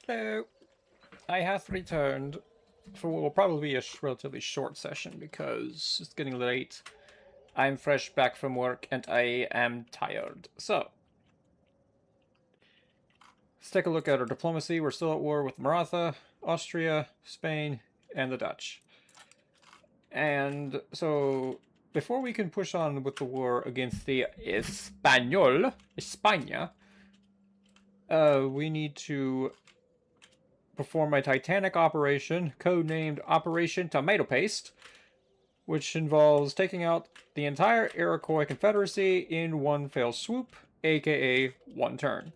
Hello. I have returned for what will probably be a relatively short session because it's getting late. I'm fresh back from work and I am tired. So, let's take a look at our diplomacy. We're still at war with Maratha, Austria, Spain, and the Dutch. And so, before we can push on with the war against the España, we need to perform a titanic operation codenamed Operation Tomato Paste, which involves taking out the entire Iroquois Confederacy in one fell swoop, aka one turn,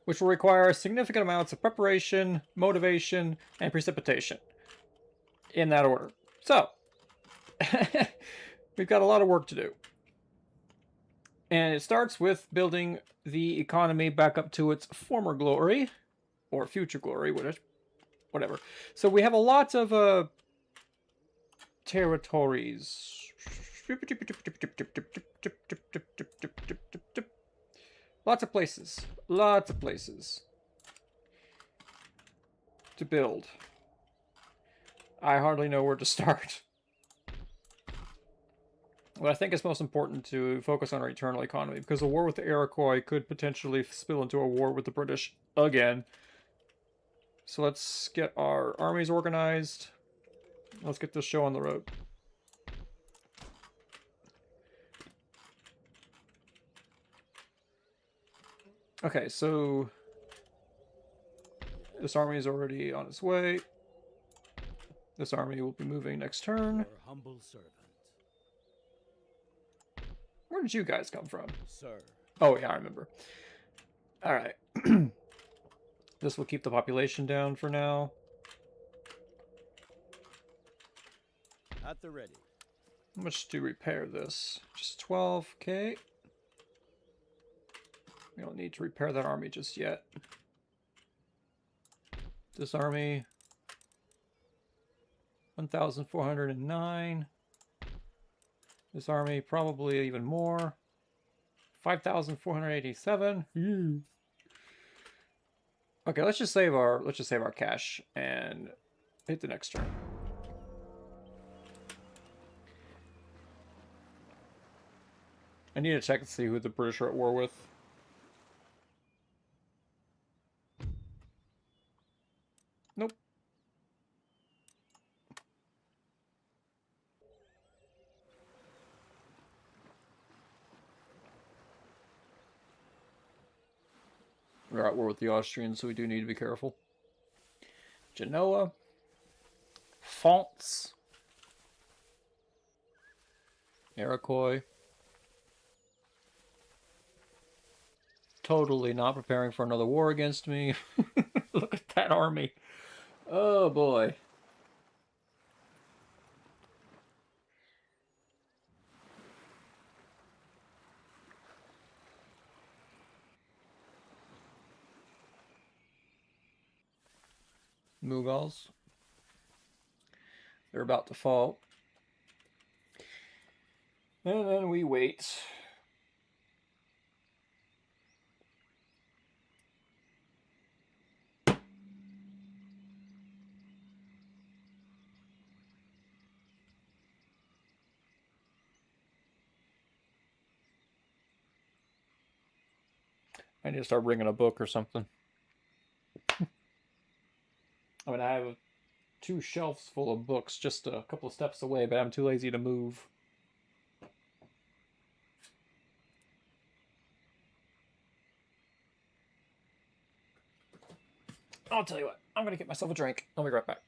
which will require significant amounts of preparation, motivation, and precipitation. In that order. So, we've got a lot of work to do. And it starts with building the economy back up to its former glory, or future glory, whatever. So we have a lot of territories. Lots of places. Lots of places to build. I hardly know where to start. But I think it's most important to focus on our eternal economy, because a war with the Iroquois could potentially spill into a war with the British again. So let's get our armies organized. Let's get this show on the road. Okay, so this army is already on its way. This army will be moving next turn. Your humble servant. Where did you guys come from? Sir. Oh, yeah, I remember. Alright. This will keep the population down for now. At the ready. How much to repair this? Just 12k? We don't need to repair that army just yet. This army... 1,409. This army probably even more. 5,487. Okay, let's just save our cash and hit the next turn. I need to check and see who the British are at war with. Nope. We're at war with the Austrians, so we do need to be careful. Genoa. France. Iroquois. Totally not preparing for another war against me. Look at that army. Oh boy. Mughals. They're about to fall. And then we wait. I need to start bringing a book or something. I mean, I have 2 shelves full of books just a couple of steps away, but I'm too lazy to move. I'll tell you what, I'm gonna get myself a drink. I'll be right back.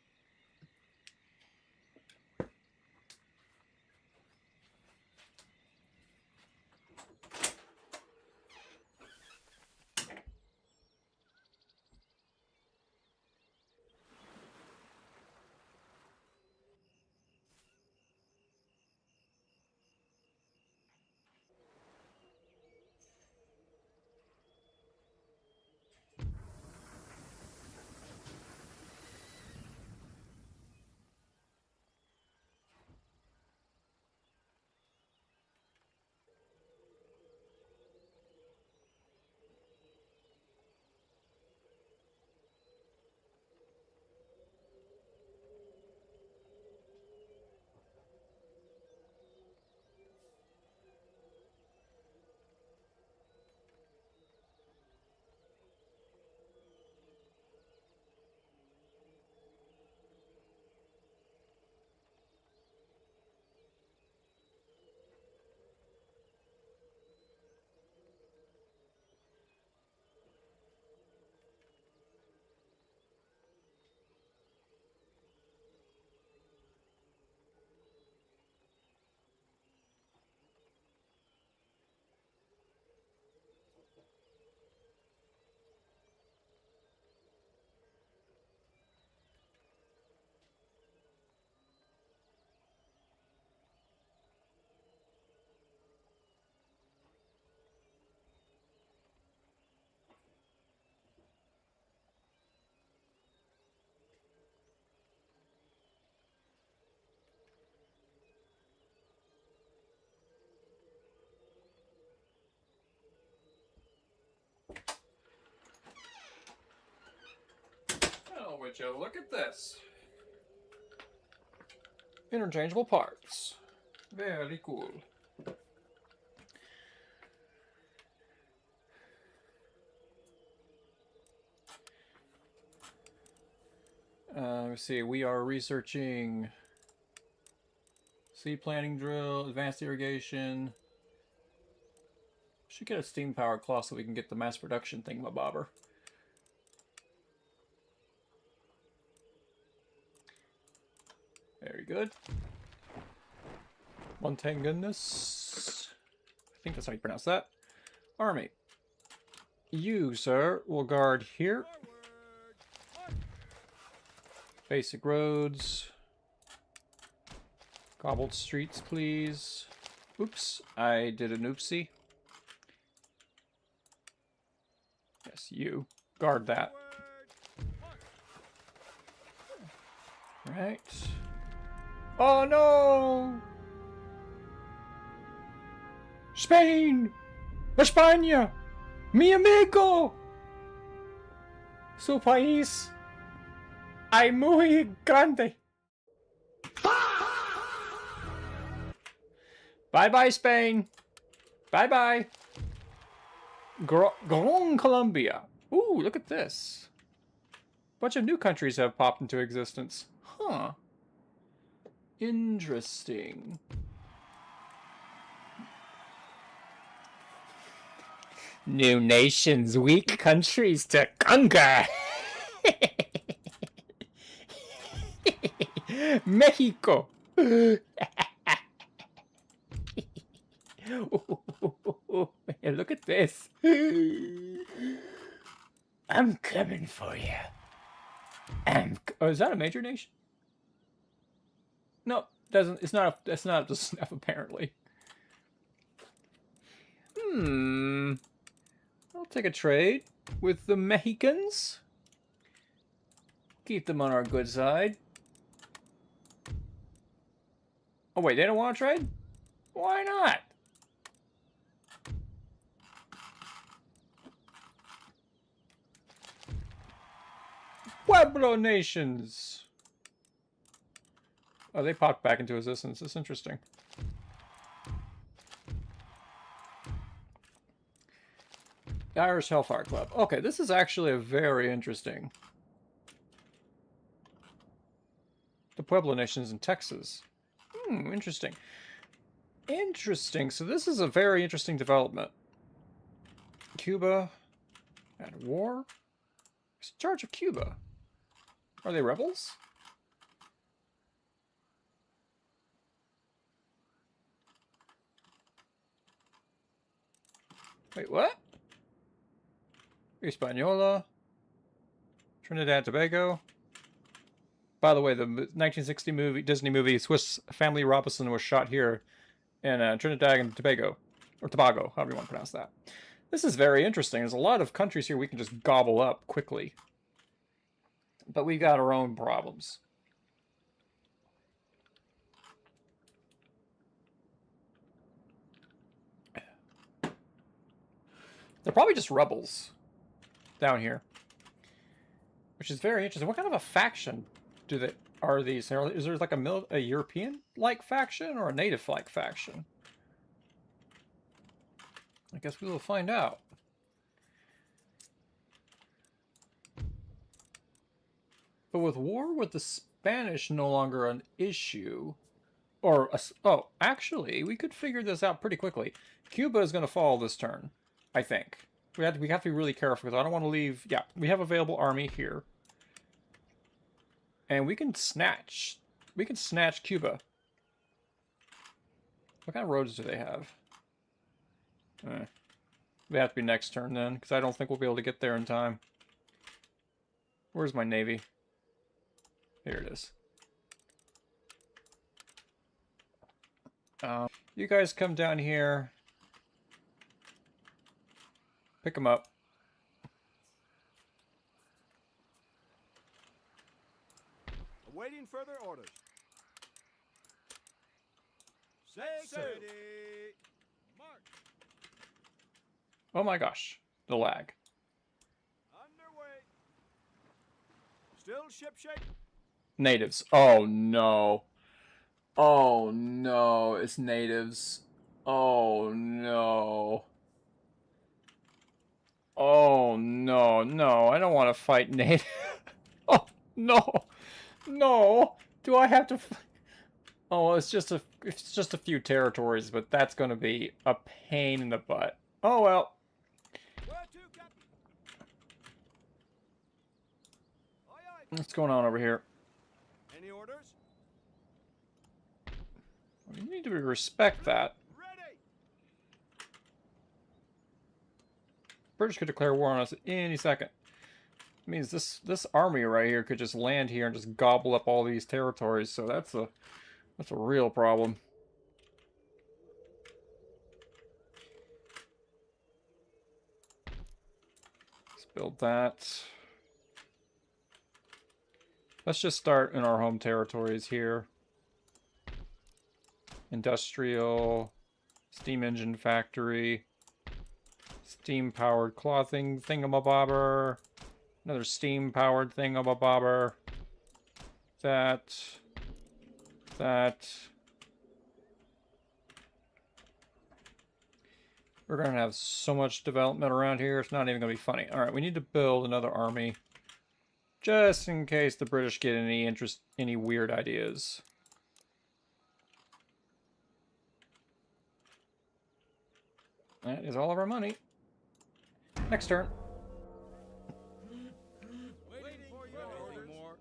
would you look at this? Interchangeable parts. Very cool. Let's see, we are researching seed planting drill, advanced irrigation. Should get a steam powered cloth so we can get the mass production thingamabobber. Very good. Montanganus. I think that's how you pronounce that. Army. You, sir, will guard here. Basic roads. Cobbled streets, please. Oops, I did an oopsie. Yes, you. Guard that. Right. Oh no! Spain! España! Mi amigo! Su país! Ay muy grande! Bye-bye, Spain! Bye-bye! Gran Colombia. Ooh, look at this. Bunch of new countries have popped into existence. Huh. Interesting. New nations, weak countries to conquer. Mexico. Look at this. I'm coming for you. Oh, is that a major nation? No, doesn't. It's not. That's not the snuff apparently. I'll take a trade with the Mexicans. Keep them on our good side. Oh wait, they don't want to trade? Why not? Pueblo nations. Oh, they popped back into existence. That's interesting. The Irish Hellfire Club. Okay, this is actually a very interesting. The Pueblo nations in Texas. Interesting. Interesting. So this is a very interesting development. Cuba at war? Who's in charge of Cuba? Are they rebels? Wait, what? Hispaniola. Trinidad and Tobago. By the way, the 1960 Disney movie Swiss Family Robinson was shot here in Trinidad and Tobago. Or Tobago, however you want to pronounce that. This is very interesting. There's a lot of countries here we can just gobble up quickly. But we got our own problems. They're probably just rebels down here. Which is very interesting. What kind of a faction are these? Is there like a European-like faction or a native-like faction? I guess we will find out. But with war with the Spanish no longer an issue, oh, actually, we could figure this out pretty quickly. Cuba is going to fall this turn, I think. We have to be really careful because I don't want to leave. Yeah, we have available army here, and we can snatch. We can snatch Cuba. What kind of roads do they have? They have to be next turn then, because I don't think we'll be able to get there in time. Where's my navy? Here it is. You guys come down here. Pick them up. Awaiting further orders. Set sail. March. Oh my gosh, the lag. Underway. Still shipshape? Natives. Oh no. Oh no, it's natives. Oh no. Oh no, no, I don't want to fight native. Oh no. No. Do I have to Oh, it's just a few territories, but that's going to be a pain in the butt. Oh well. Where to, Captain? Aye, aye. What's going on over here? Any orders? You need to respect that. Ready. British could declare war on us any second. It means this army right here could just land here and just gobble up all these territories. So that's a real problem. Let's build that. Let's just start in our home territories here. Industrial, steam engine factory, steam-powered clothing thingamabobber, another steam-powered thingamabobber, that. We're going to have so much development around here, it's not even going to be funny. Alright, we need to build another army. Just in case the British get any weird ideas. That is all of our money. Next turn. Waiting for your orders. More.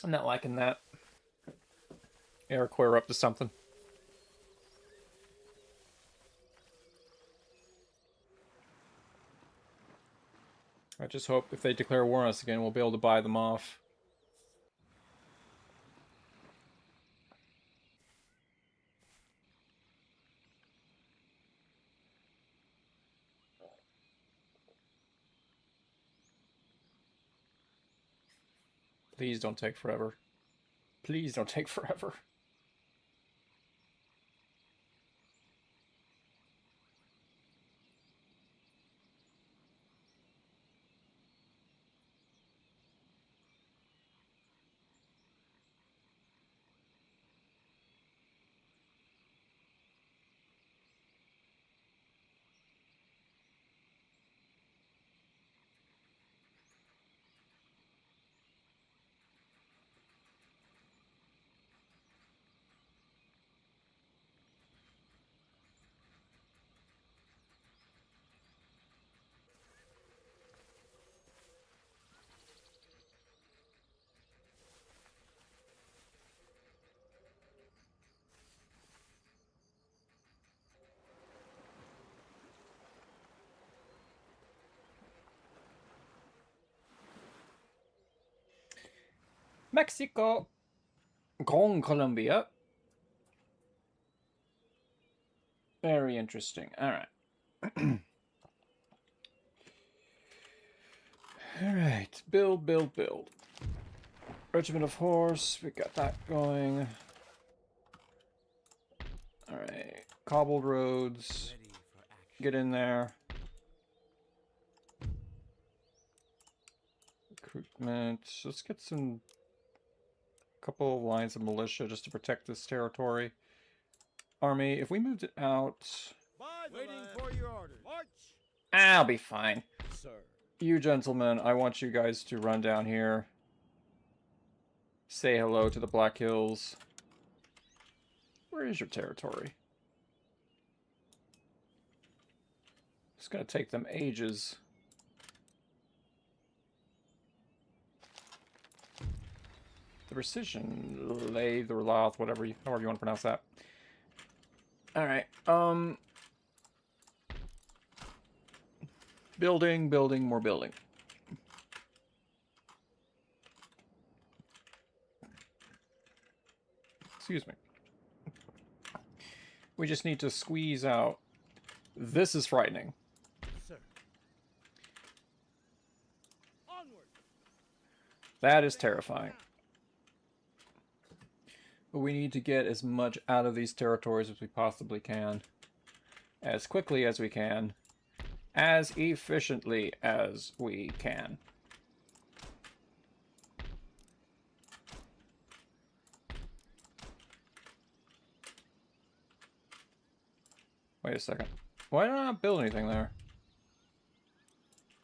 I'm not liking that. Iroquois are up to something. I just hope if they declare war on us again, we'll be able to buy them off. Please don't take forever. Please don't take forever. Mexico. Gran Colombia. Very interesting. Alright. Alright. Build. Regiment of Horse. We got that going. Alright. Cobbled roads. Ready for action. Get in there. Recruitment. Let's get some... couple of lines of militia just to protect this territory. Army, if we moved it out... Waiting for your orders. March. I'll be fine. Sir. You gentlemen, I want you guys to run down here. Say hello to the Black Hills. Where is your territory? It's gonna take them ages. The precision, lathe or lathe, however you want to pronounce that. Alright, building, more building. Excuse me. We just need to squeeze out. This is frightening. Sir. Onward. That is terrifying. But we need to get as much out of these territories as we possibly can. As quickly as we can. As efficiently as we can. Wait a second. Why did I not build anything there?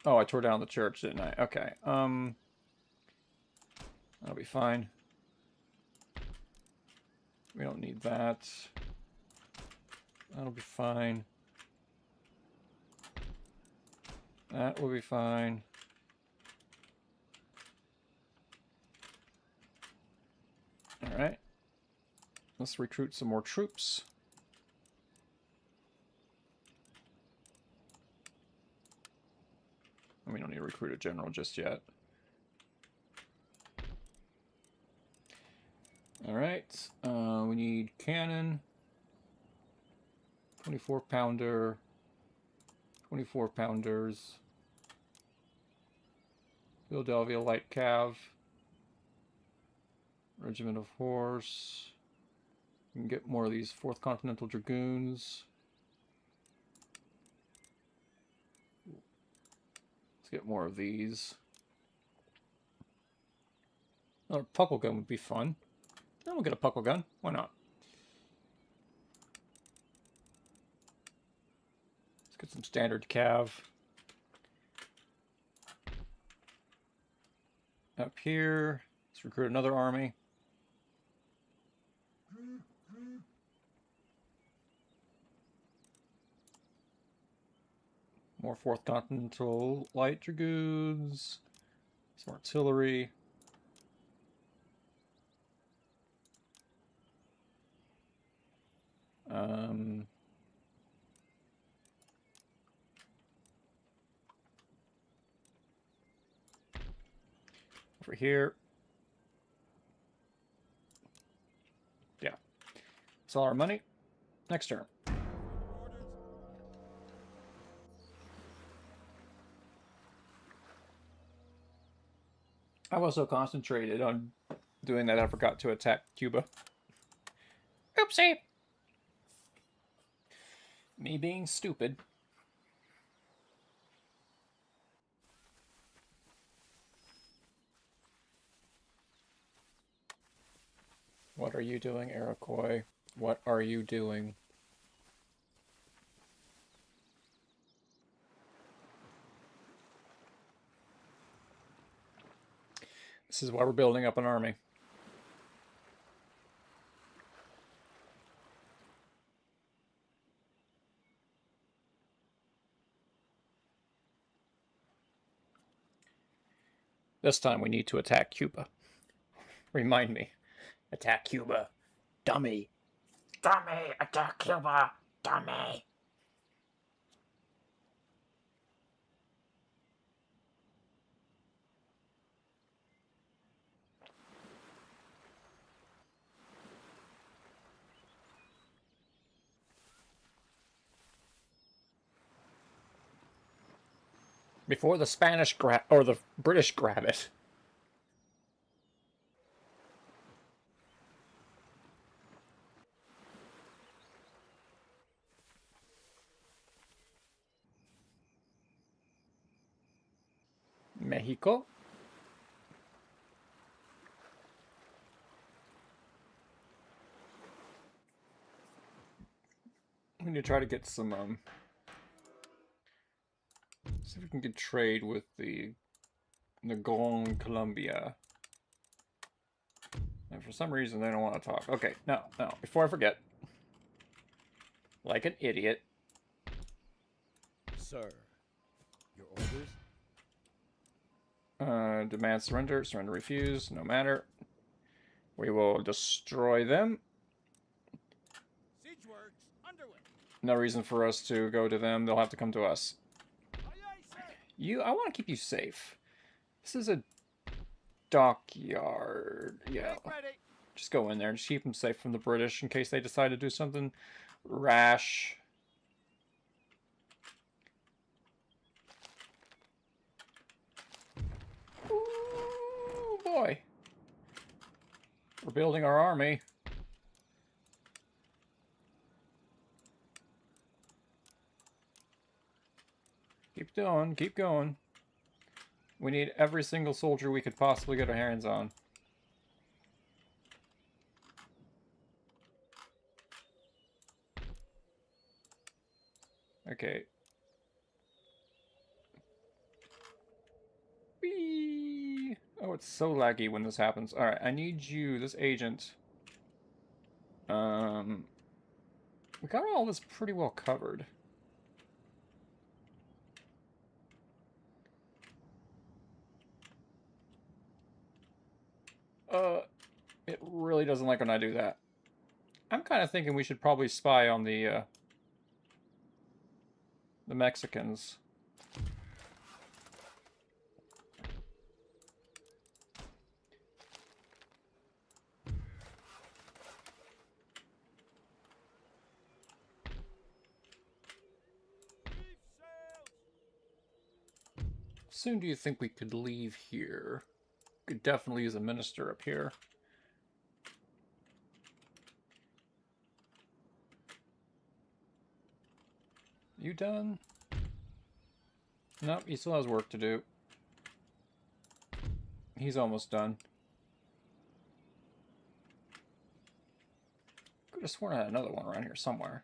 Oh, I tore down the church, didn't I? Okay. That'll be fine. We don't need that. That'll be fine. That will be fine. Alright. Let's recruit some more troops. We don't need to recruit a general just yet. Alright. We need cannon. 24 pounder. 24 pounders. Philadelphia light cav. Regiment of horse. We can get more of these 4th Continental Dragoons. Let's get more of these. Another puckle gun would be fun. Then we'll get a puckle gun. Why not? Let's get some standard cav. Up here, let's recruit another army. More 4th Continental Light Dragoons. Some artillery. Over here. Yeah. That's all our money. Next turn. I was so concentrated on doing that I forgot to attack Cuba. Oopsie! Me being stupid. What are you doing, Iroquois? What are you doing? This is why we're building up an army. This time we need to attack Cuba. Remind me. Attack Cuba. Dummy. Dummy! Attack Cuba! Dummy! Before the Spanish or the British grab it. Mexico. We need to try to get some, see if we can get trade with the Grand Colombia. And for some reason they don't want to talk. Okay, no, before I forget. Like an idiot. Sir, your orders? Demand surrender. Surrender refused. No matter. We will destroy them. Siege works underway. No reason for us to go to them. They'll have to come to us. Aye, aye, sir. I want to keep you safe. This is a dockyard. Yeah. Get ready. Just go in there and just keep them safe from the British in case they decide to do something rash. Ooh, boy. We're building our army. going. Keep going. We need every single soldier we could possibly get our hands on. Okay. Whee! Oh, it's so laggy when this happens. Alright, I need you, this agent. We got all this pretty well covered. It really doesn't like when I do that. I'm kind of thinking we should probably spy on the Mexicans. Reef sails! Soon do you think we could leave here? Could definitely use a minister up here. You done? Nope, he still has work to do. He's almost done. Could have sworn I had another one around here somewhere.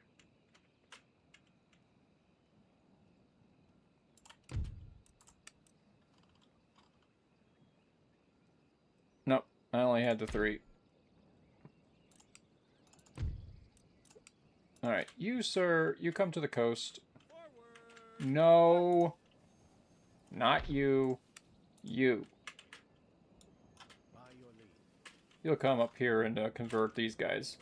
Nope, I only had the 3. Alright, you, sir, you come to the coast. Forward! No. Not you. You. By your lead. You'll come up here and convert these guys.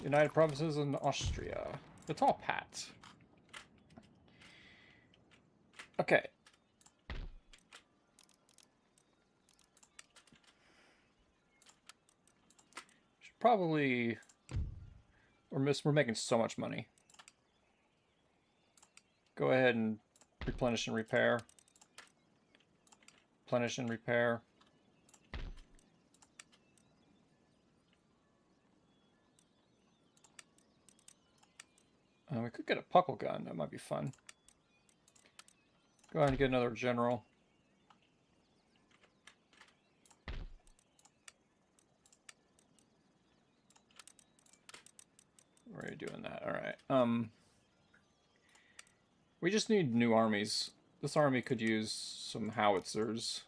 United Provinces and Austria. It's all pat. Okay. Should probably... We're making so much money. Go ahead and replenish and repair. Replenish and repair. We could get a puckle gun. That might be fun. Go ahead and get another general. We're already doing that. Alright. We just need new armies. This army could use some howitzers.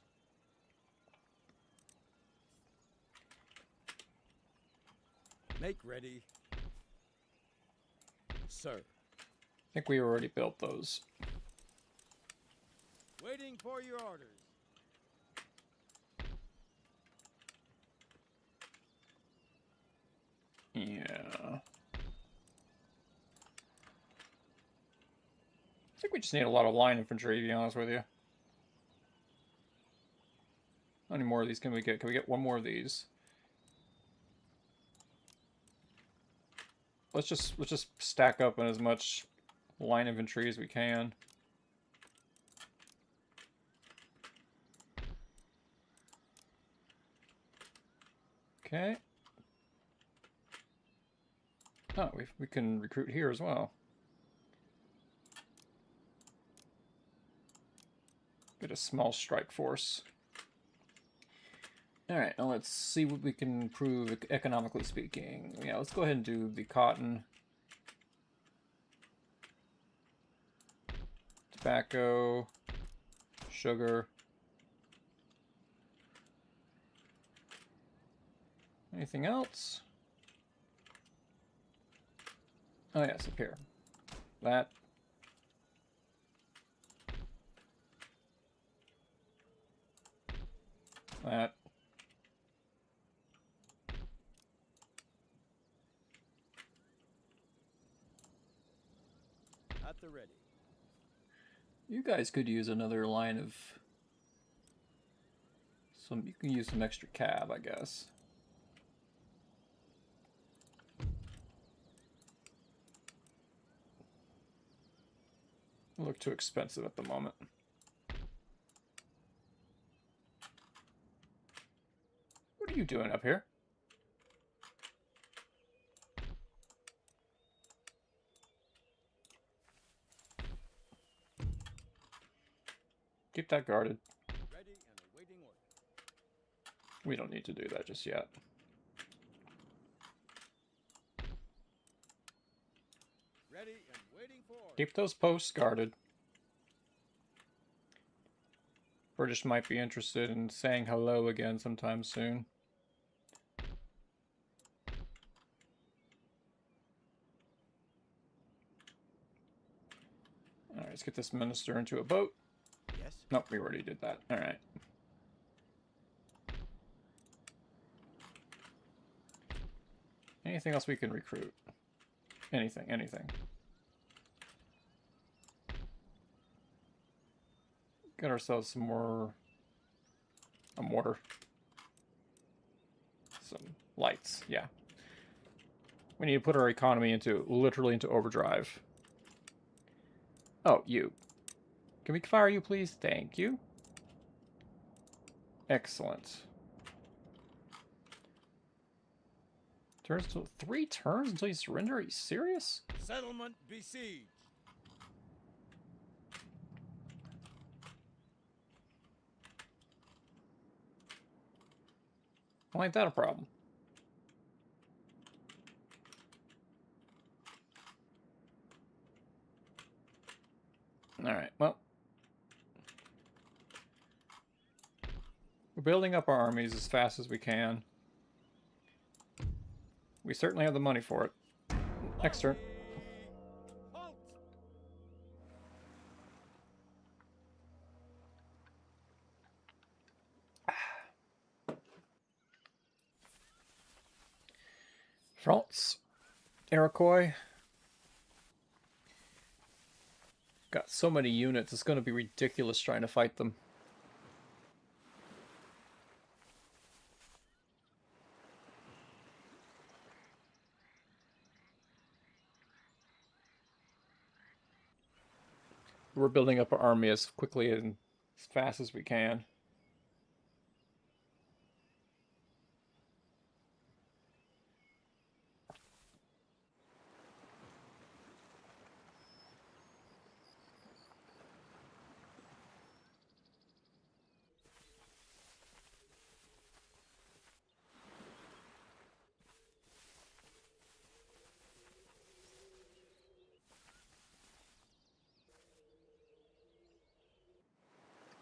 Make ready. Sir. I think we already built those. Waiting for your orders. Yeah. I think we just need a lot of line infantry, to be honest with you. How many more of these can we get? Can we get one more of these? Let's just stack up in as much line infantry as we can. Okay. Oh, we can recruit here as well. Get a small strike force. Alright, now let's see what we can improve economically speaking. Yeah, let's go ahead and do the cotton. Tobacco. Sugar. Anything else? Oh yes, up here. That. That. At the ready. You guys could use another line of some. You can use some extra cab, I guess. Look too expensive at the moment. What are you doing up here? Keep that guarded. Ready and awaiting order. We don't need to do that just yet. Ready and waiting for order. Keep those posts guarded. British might be interested in saying hello again sometime soon. Alright, let's get this minister into a boat. Yes. Nope, we already did that. Alright. Anything else we can recruit? Anything. Get ourselves some more... a mortar. Some lights, yeah. We need to put our economy literally into overdrive. Oh, you. Can we fire you, please? Thank you. Excellent. Turns to 3 turns until you surrender? Are you serious? Settlement besieged. Why ain't that a problem? Alright, well. We're building up our armies as fast as we can. We certainly have the money for it. Next turn. Halt. France. Iroquois. Got so many units, it's going to be ridiculous trying to fight them. We're building up our army as quickly and as fast as we can.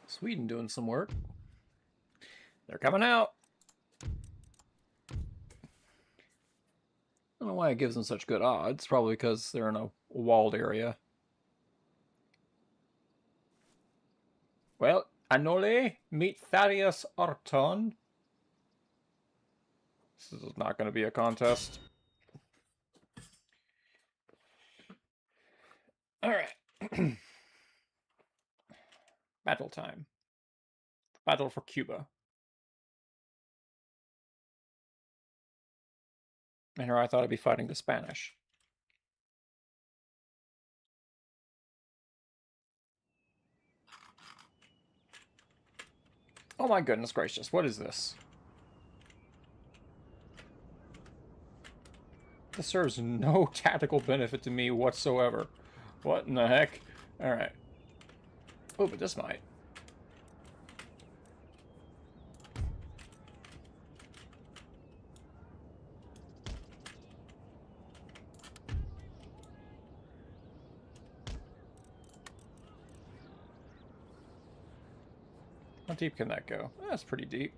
Sweden doing some work. They're coming out. I don't know why it gives them such good odds. Probably because they're in a walled area. Well, Anole, meet Thaddeus Orton. This is not going to be a contest. Alright. Battle time. Battle for Cuba. And here I thought I'd be fighting the Spanish. Oh my goodness gracious, what is this? This serves no tactical benefit to me whatsoever. What in the heck? Alright. Oh, but this might. How deep can that go? That's pretty deep.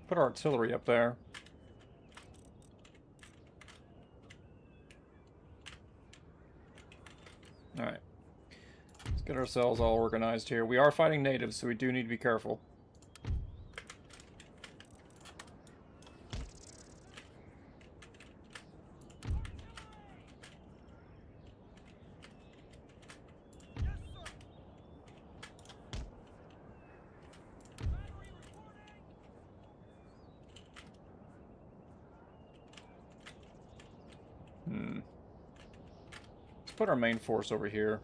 Put our artillery up there. Alright. Let's get ourselves all organized here. We are fighting natives, so we do need to be careful. Let's put our main force over here.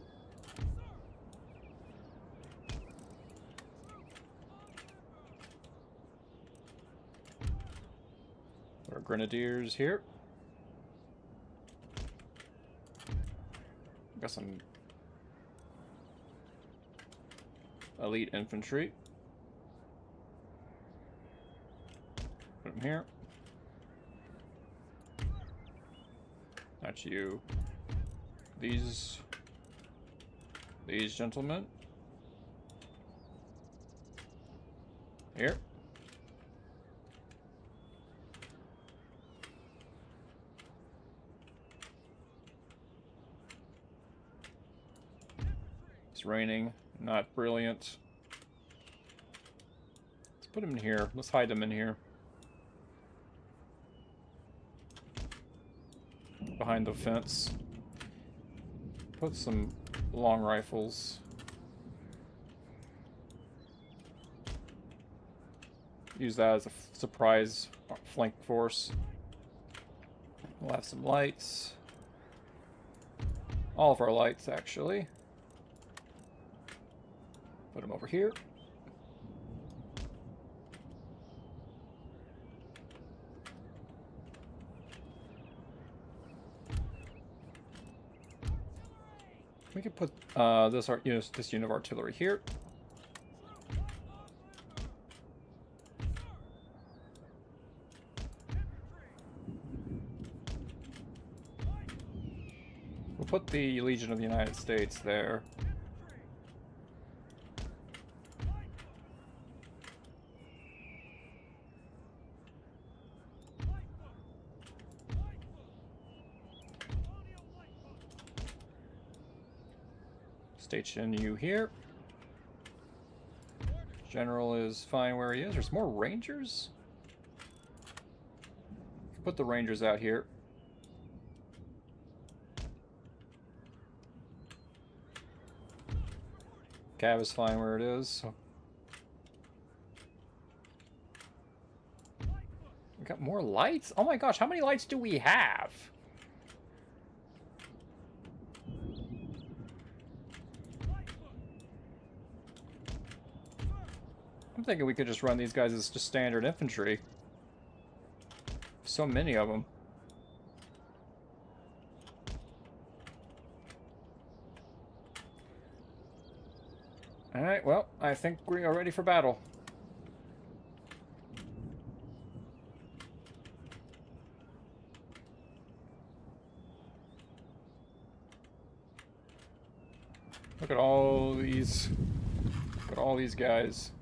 Put our grenadiers here. Got some elite infantry. Put them here. That's you. These gentlemen. Here. It's raining. Not brilliant. Let's put them in here. Let's hide them in here. Behind the fence. Put some long rifles. Use that as a surprise flank force. We'll have some lights. All of our lights, actually. Put them over here. We could put this unit of artillery here. We'll put the Legion of the United States there. Station you here. General is fine where he is. There's more rangers? Put the rangers out here. Cav is fine where it is. We got more lights? Oh my gosh, how many lights do we have? I'm thinking we could just run these guys as just standard infantry. So many of them. Alright, well, I think we are ready for battle. Look at all these. Look at all these guys.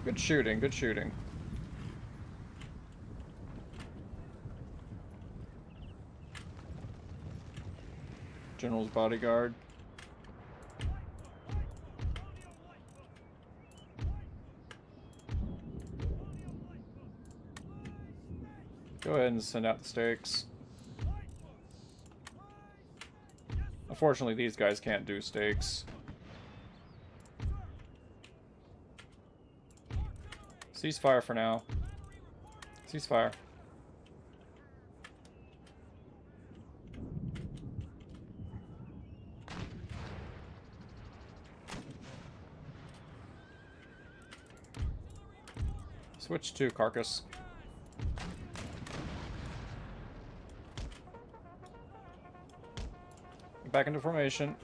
Good shooting, good shooting. General's bodyguard. Go ahead and send out the stakes. Unfortunately, these guys can't do stakes. Ceasefire for now. Ceasefire. Switch to carcass. Back into formation.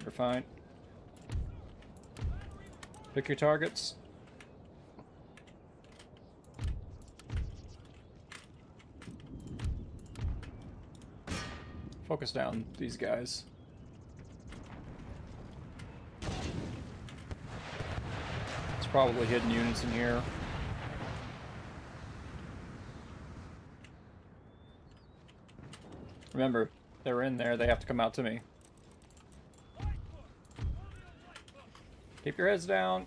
You're fine. Pick your targets. Focus down these guys. There's probably hidden units in here. Remember, they're in there, they have to come out to me. Keep your heads down.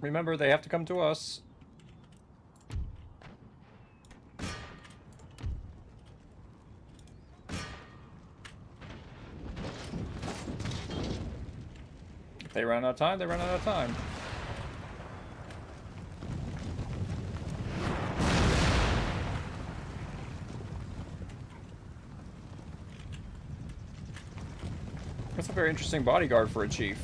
Remember, they have to come to us. If they run out of time, they run out of time. That's a very interesting bodyguard for a chief.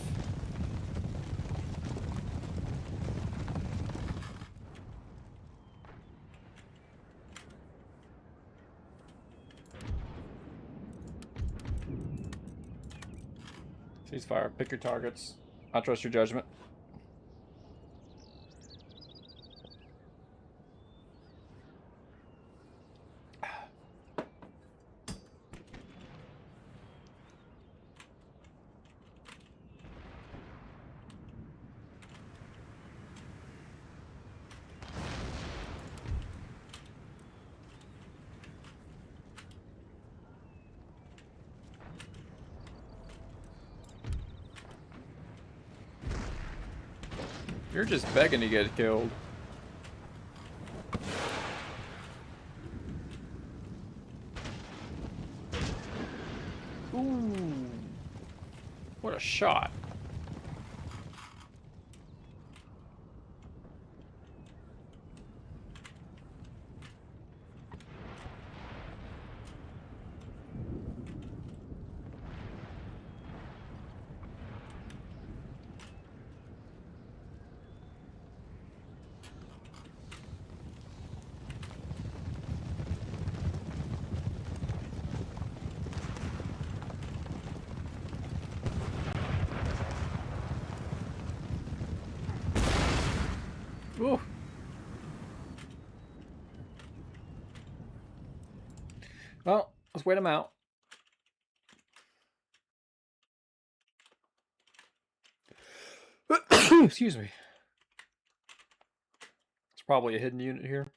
Ceasefire. Pick your targets. I trust your judgment. You're just begging to get killed. Ooh. What a shot. Ooh. Well, let's wait him out. Excuse me. It's probably a hidden unit here.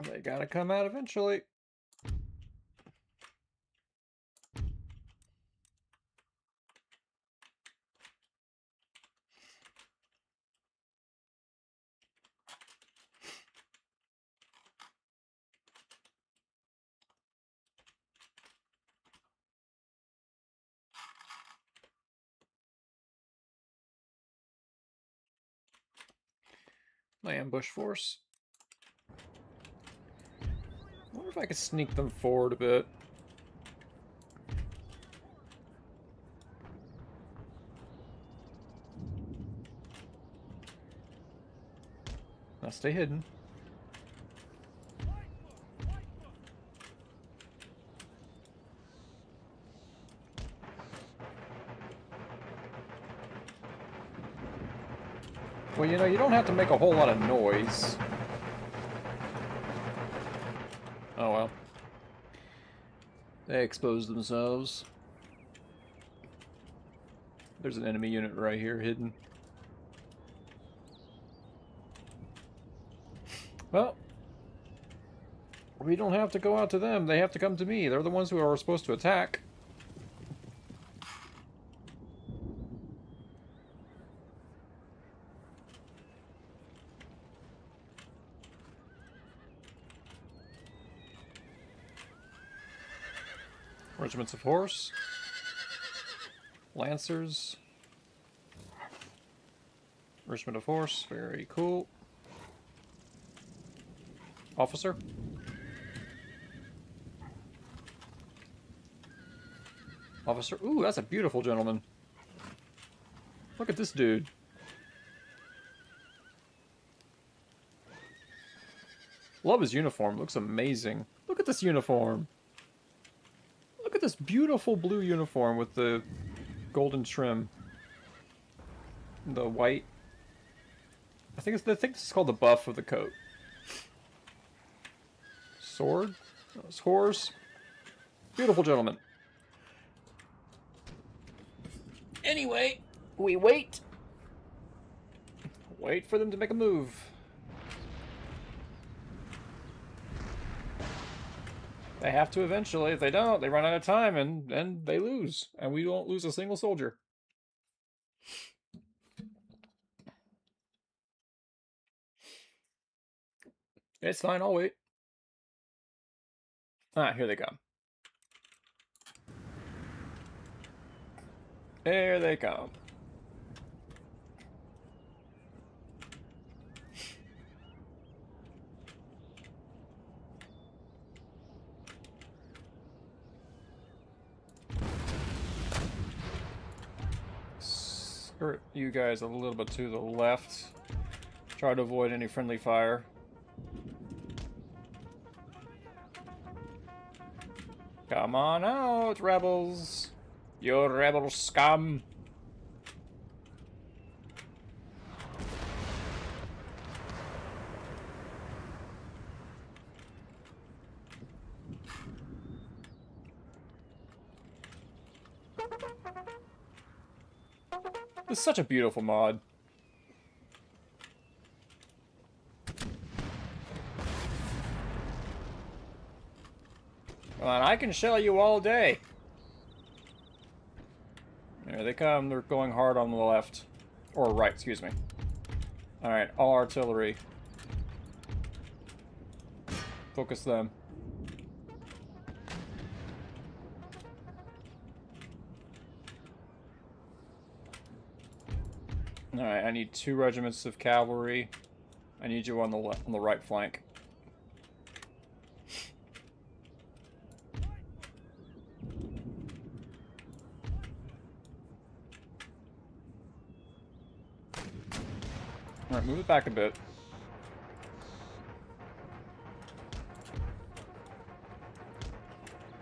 They gotta come out eventually. My ambush force. I wonder if I could sneak them forward a bit. Now stay hidden. Well, you know, you don't have to make a whole lot of noise. Oh well. They exposed themselves. There's an enemy unit right here hidden. Well, we don't have to go out to them. They have to come to me. They're the ones who are supposed to attack. Regiments of horse. Lancers. Regiment of horse. Very cool. Officer. Officer. Ooh, that's a beautiful gentleman. Look at this dude. Love his uniform. Looks amazing. Look at this uniform. Look at this beautiful blue uniform with the golden trim. The white. I think this is called the buff of the coat. Sword. Those horse. Beautiful gentleman. Anyway, we wait. Wait for them to make a move. They have to eventually. If they don't, they run out of time and they lose. And we won't lose a single soldier. It's fine, I'll wait. Ah, here they come. There they come. Skirt you guys a little bit to the left. Try to avoid any friendly fire. Come on out, rebels. You rebel scum. This is such a beautiful mod. Well, and I can shell you all day. Here they come. They're going hard on the left. Or right, excuse me. Alright, all artillery. Focus them. Alright, I need 2 regiments of cavalry. I need you on the left, on the right flank. Alright, move it back a bit.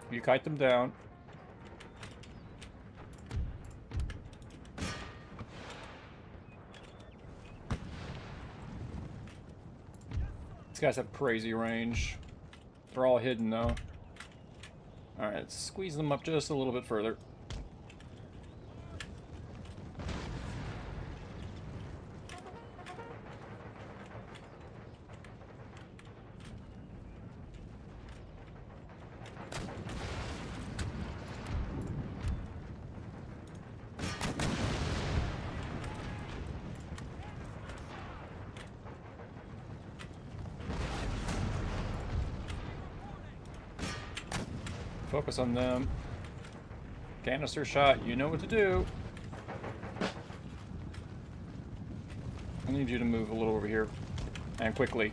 You kite them down. These guys have crazy range. They're all hidden though. Alright, let's squeeze them up just a little bit further. Focus on them. Canister shot, you know what to do. I need you to move a little over here. And quickly.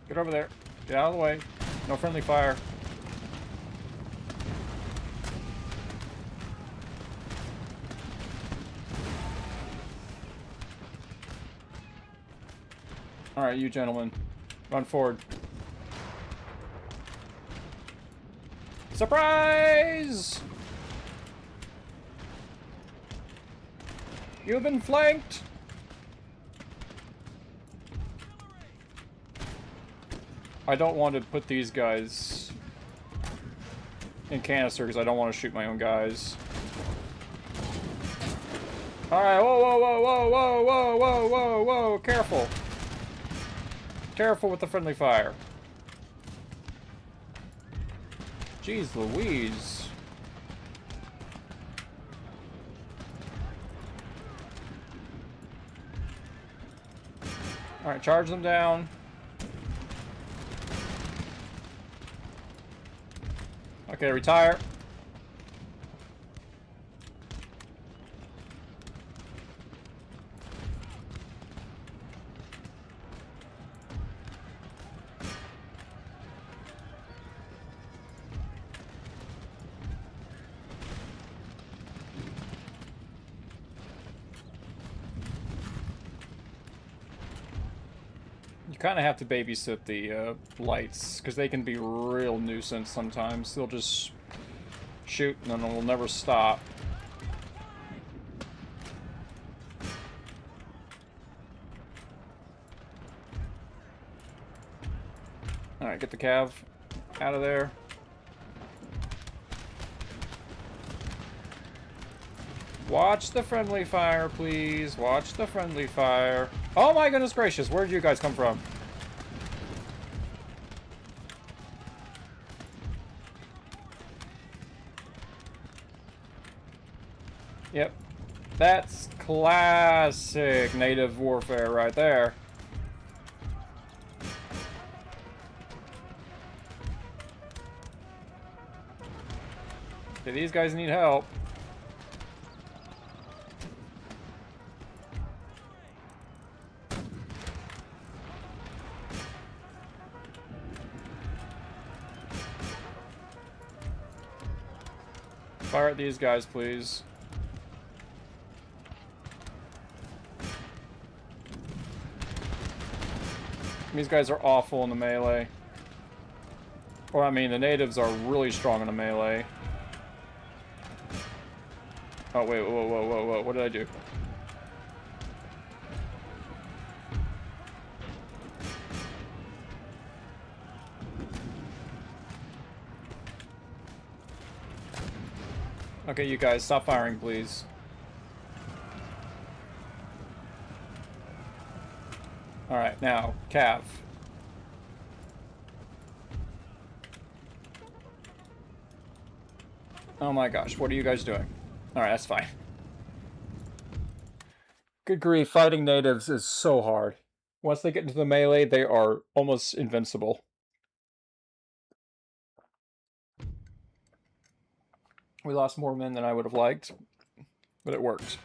Get over there. Get out of the way. No friendly fire. Alright, you gentlemen. Run forward. Surprise! You've been flanked! I don't want to put these guys in canister because I don't want to shoot my own guys. Alright, whoa, whoa, whoa, whoa, whoa, whoa, whoa, whoa, whoa, careful. Careful with the friendly fire. Jeez Louise. Alright, charge them down. Okay, retire. You kind of have to babysit the lights, because they can be real nuisance sometimes. They'll just shoot and then they'll never stop. Alright, get the cav out of there. Watch the friendly fire, please. Watch the friendly fire. Oh my goodness gracious, where did you guys come from? Yep. That's classic native warfare right there. Okay, these guys need help. Fire at these guys, please. These guys are awful in the melee. Or, I mean, the natives are really strong in the melee. Oh, wait, whoa, whoa, whoa, whoa, what did I do? Okay, you guys, stop firing, please. Alright, now, Cav. Oh my gosh, what are you guys doing? Alright, that's fine. Good grief, fighting natives is so hard. Once they get into the melee, they are almost invincible. We lost more men than I would have liked, but it worked.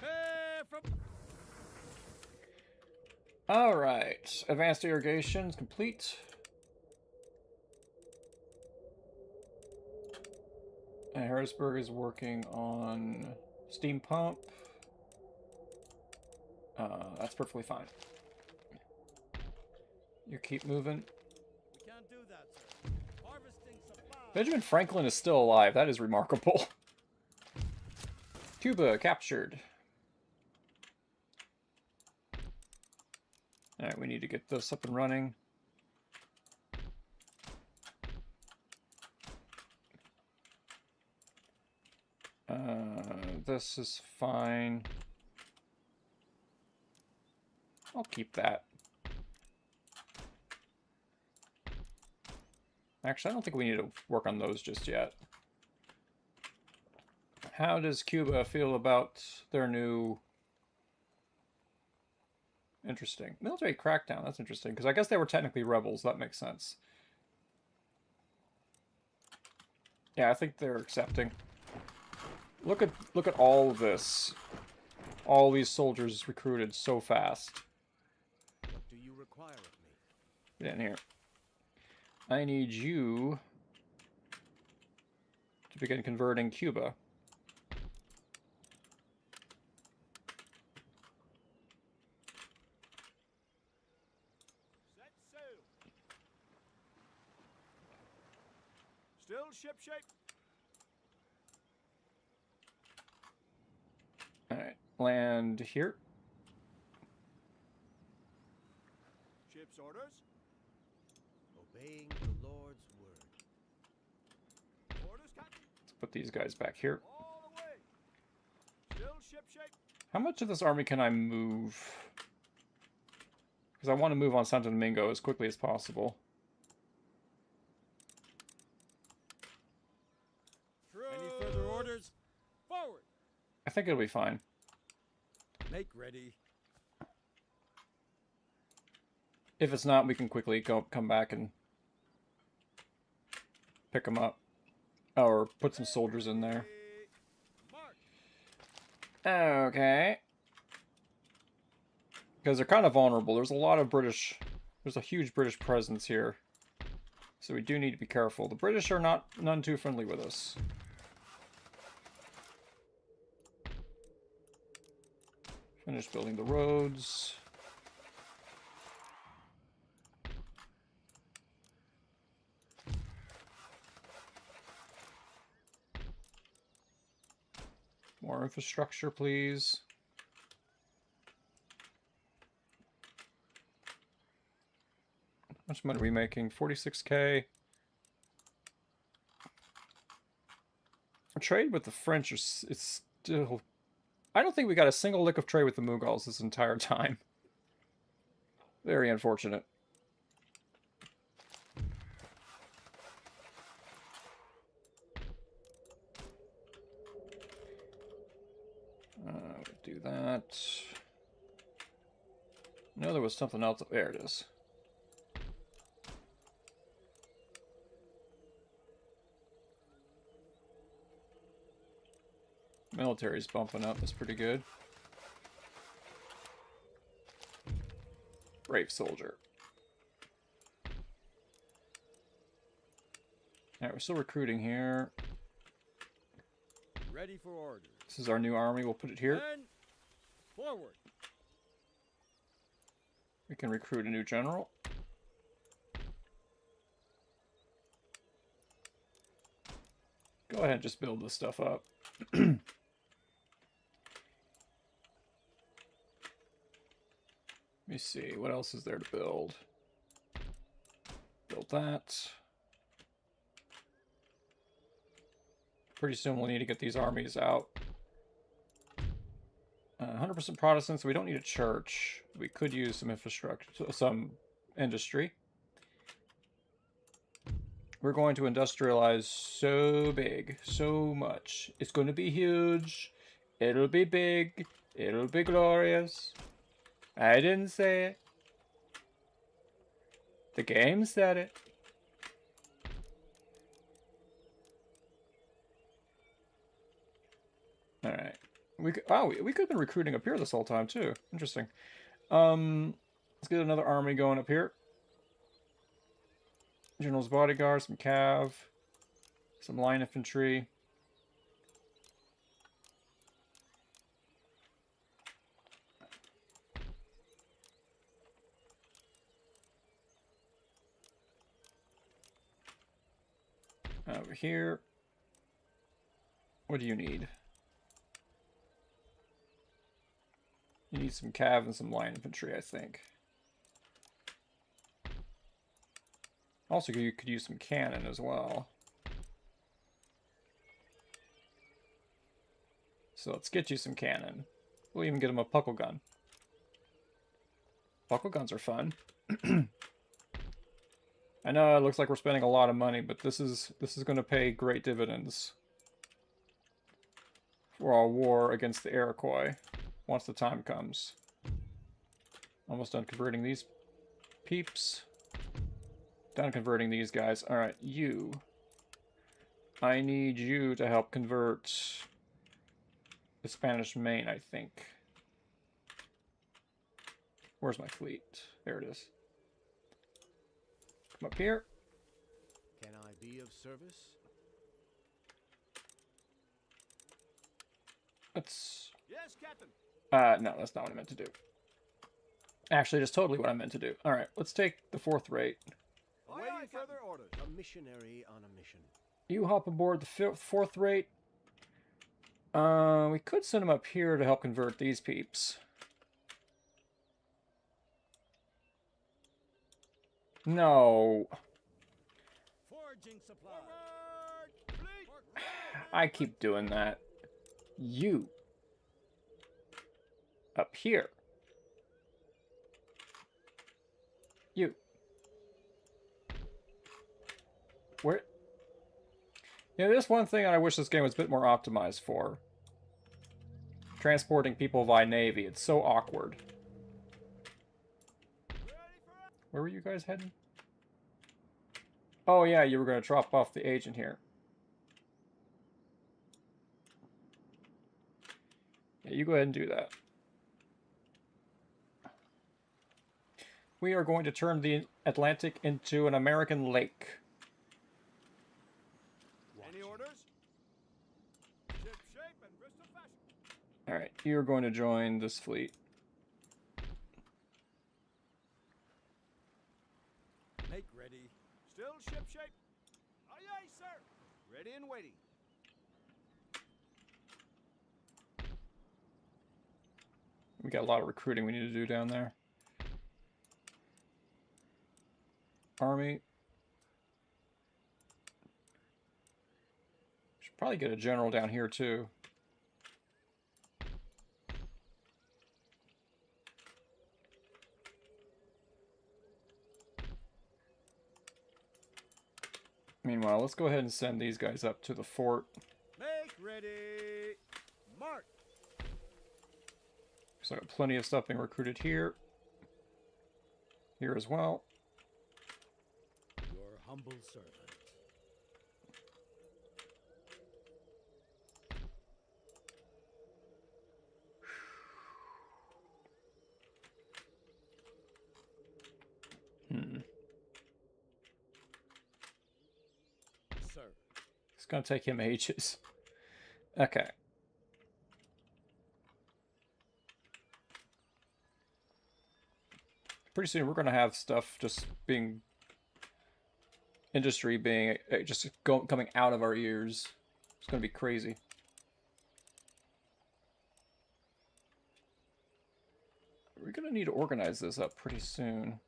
Alright, advanced irrigation is complete. And Harrisburg is working on steam pump. That's perfectly fine. You keep moving. We can't do that, sir. Harvesting supplies. Benjamin Franklin is still alive. That is remarkable. Cuba captured. Alright, we need to get this up and running. This is fine. I'll keep that. Actually, I don't think we need to work on those just yet. How does Cuba feel about their new... Interesting. Military crackdown, that's interesting, because I guess they were technically rebels, that makes sense. Yeah, I think they're accepting. Look at all of this. All these soldiers recruited so fast. What do you require of me? Get in here. I need you to begin converting Cuba. Set sail. Still shipshape. Alright, land here. Ship's orders. Obeying the Lord's word. Orders, Captain. Let's put these guys back here. All away. Still shipshape. How much of this army can I move? Because I want to move on Santo Domingo as quickly as possible. Any further orders? Forward. I think it'll be fine. Make ready. If it's not, we can quickly come back and pick them up. Or put some soldiers in there. Okay. Because they're kind of vulnerable. There's a lot of British... There's a huge British presence here. So we do need to be careful. The British are none too friendly with us. Finish building the roads. More infrastructure, please. How much money are we making? 46K. Our trade with the French is still... I don't think we got a single lick of trade with the Mughals this entire time. Very unfortunate. Do that. No, there was something else. There it is. Military's bumping up. That's pretty good. Brave soldier. Alright, we're still recruiting here. Ready for orders. This is our new army. We'll put it here. Men, forward. We can recruit a new general. Go ahead and just build this stuff up. Let me see. What else is there to build? Build that. Pretty soon we'll need to get these armies out. 100% Protestant, so we don't need a church. We could use some infrastructure, some industry. We're going to industrialize so big, so much. It's going to be huge. It'll be big. It'll be glorious. I didn't say it. The game said it. All right. We could have been recruiting up here this whole time too. Interesting. Let's get another army going up here. General's bodyguard, some cav, some line infantry. Over here. What do you need? You need some cav and some line infantry, I think. Also, you could use some cannon as well. So let's get you some cannon. We'll even get him a puckle gun. Puckle guns are fun. I know it looks like we're spending a lot of money, but this is going to pay great dividends for our war against the Iroquois once the time comes. Almost done converting these peeps. Done converting these guys. Alright, you. I need you to help convert the Spanish Main, I think. Where's my fleet? There it is. Come up here. Can I be of service? Let's... Yes, Captain. No, that's not what I meant to do. Actually, that's totally what I meant to do. Alright, let's take the 4th rate. Awaiting further orders. A missionary on a mission. You hop aboard the 4th rate. We could send him up here to help convert these peeps. No. Foraging supplies. Forward, fleet. I keep doing that. You. Up here. You. Where? You know, there's one thing I wish this game was a bit more optimized for. Transporting people by navy. It's so awkward. Where were you guys heading? Oh yeah, you were going to drop off the agent here. Yeah, you go ahead and do that. We are going to turn the Atlantic into an American lake. Any orders? Ship shape and Bristol fashion. Alright, you're going to join this fleet. Make ready. Still ship shape. Aye, aye, sir. Ready and waiting. We got a lot of recruiting we need to do down there. Army. Should probably get a general down here too. Meanwhile, let's go ahead and send these guys up to the fort. Make ready. Mark. So plenty of stuff being recruited here. Here as well. Your humble servant. Sir. It's gonna take him ages. Okay. Pretty soon we're going to have stuff just being... Industry being just coming out of our ears. It's going to be crazy. We're going to need to organize this up pretty soon.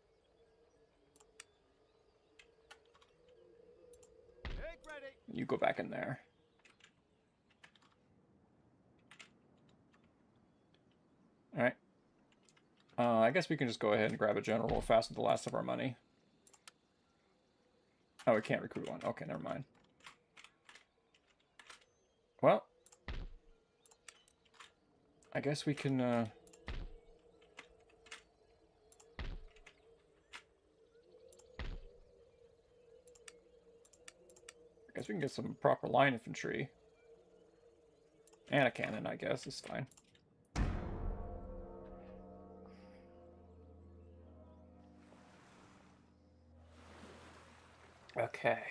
You go back in there. Alright. I guess we can just go ahead and grab a general real fast with the last of our money. Oh, we can't recruit one. Okay, never mind. Well, I guess we can, I guess we can get some proper line infantry. And a cannon, I guess, is fine. Okay.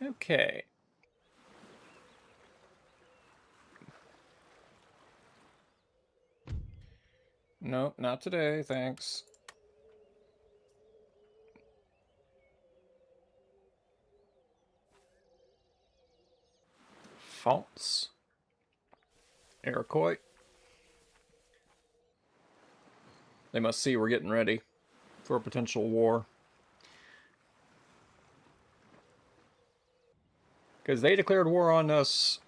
Okay. Nope, not today, thanks. Fonts. Iroquois. They must see we're getting ready for a potential war. Because they declared war on us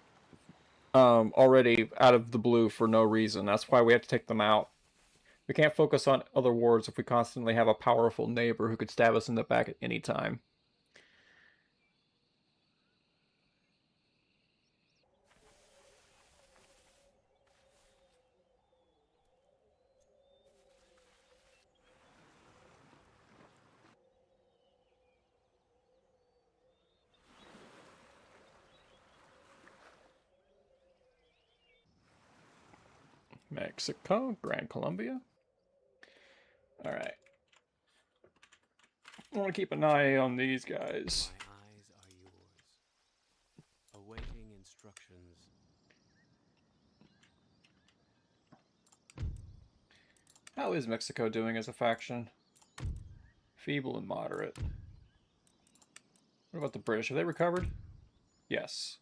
already out of the blue for no reason. That's why we have to take them out. We can't focus on other wars if we constantly have a powerful neighbor who could stab us in the back at any time. Mexico, Grand Colombia. Alright. I want to keep an eye on these guys. My eyes are yours, awaiting instructions. How is Mexico doing as a faction? Feeble and moderate. What about the British? Have they recovered? Yes.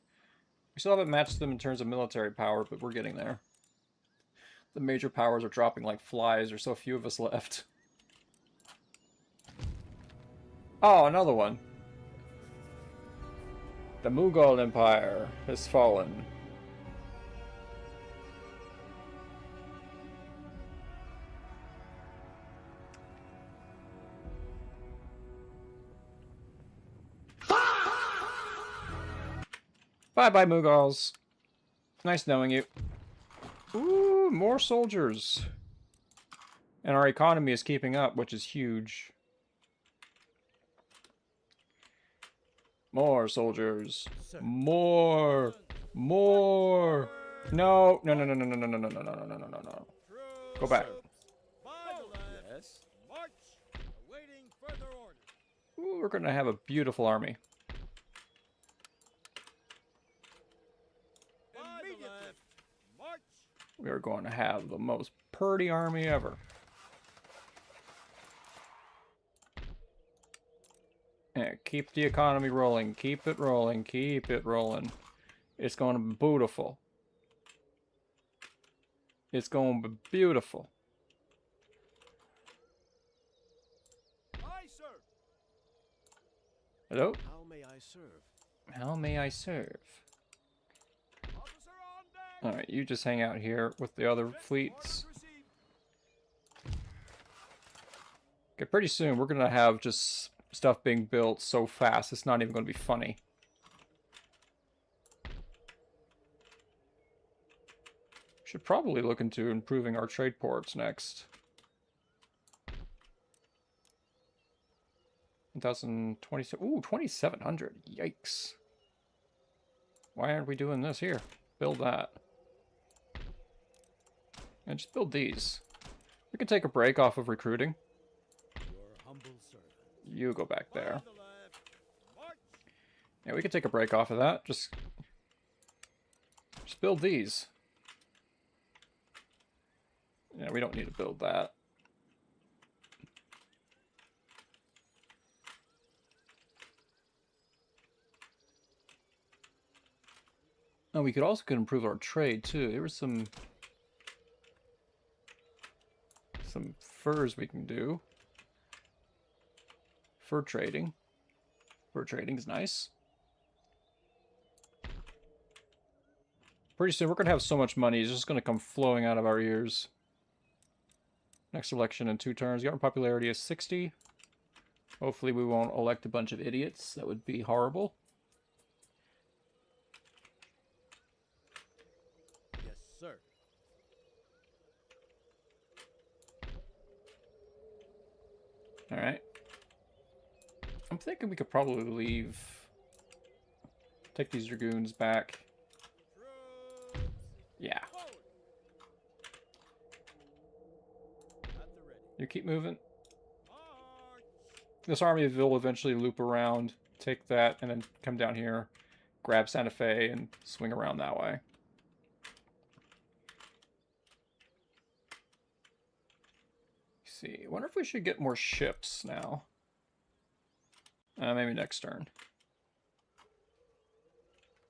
We still haven't matched them in terms of military power, but we're getting there. The major powers are dropping like flies. There's so few of us left. Oh, another one. The Mughal Empire has fallen. Bye-bye, Mughals. Nice knowing you. Ooh, more soldiers. And our economy is keeping up, which is huge. More soldiers. Sir. More. More. No. No, no, no, no, no, no, no, no, no, no, no, no, no, no. Go back. Yes. March. Awaiting further orders. Ooh, we're going to have a beautiful army. Immediately. March. We are going to have the most purty army ever. Yeah, keep the economy rolling. Keep it rolling. Keep it rolling. It's going to be beautiful. It's going to be beautiful. Aye, sir. Hello? How may I serve? How may I serve? Officer on deck. Alright, you just hang out here with the other fleets. Orders received. Okay, pretty soon we're going to have just stuff being built so fast, it's not even going to be funny. Should probably look into improving our trade ports next. 1027. Ooh, 2,700. Yikes. Why aren't we doing this here? Build that. And just build these. We can take a break off of recruiting. Your humble servant. You go back there. By the left. March. Yeah, we could take a break off of that. Just build these. Yeah, we don't need to build that. Oh, we could also improve our trade too. There was some furs we can do. Fur trading. Fur trading is nice. Pretty soon we're gonna have so much money, it's just gonna come flowing out of our ears. Next election in 2 turns. Government popularity is 60. Hopefully we won't elect a bunch of idiots. That would be horrible. Yes, sir. Alright. I'm thinking we could probably leave. Take these dragoons back. Troops. Yeah. Forward. At the ready. You keep moving. March. This army will eventually loop around, take that, and then come down here, grab Santa Fe, and swing around that way. Let's see, I wonder if we should get more ships now. Maybe next turn.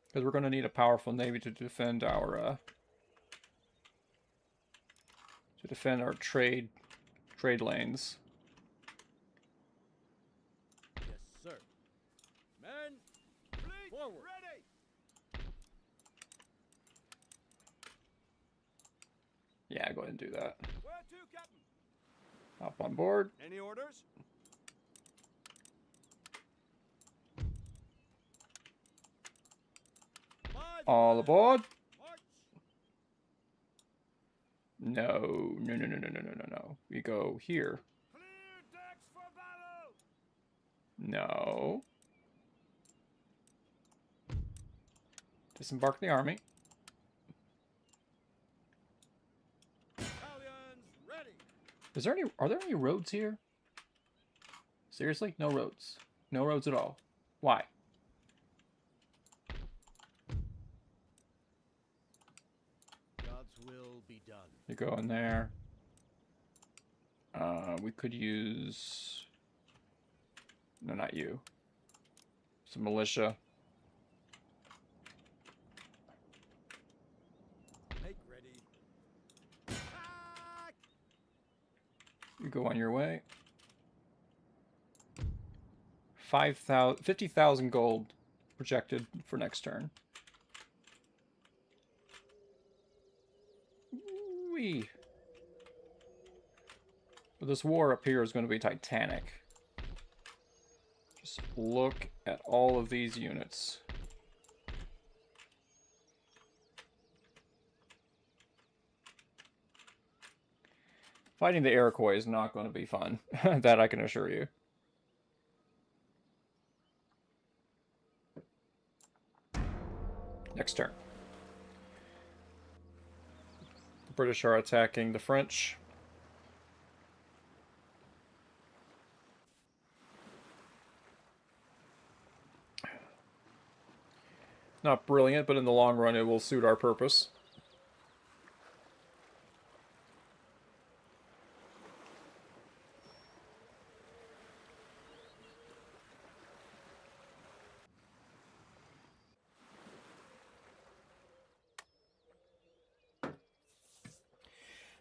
Because we're going to need a powerful navy to defend our trade lanes. Yes, sir. Men, fleet, forward. Ready. Yeah, go ahead and do that. Where to, Captain? Hop on board. Any orders? All aboard. March. No. We go here. Clear decks for battle. No. Disembark the army. Battalions ready. Are there any roads here? Seriously? No roads. No roads at all. Why? God's will be done. You go in there. We could use... No, not you. Some militia. Make ready. Attack! You go on your way. 50,000 gold projected for next turn. Wee. But this war up here is going to be titanic. Just look at all of these units. Fighting the Iroquois is not going to be fun. That I can assure you. Next turn. The British are attacking the French. Not brilliant, but in the long run it will suit our purpose.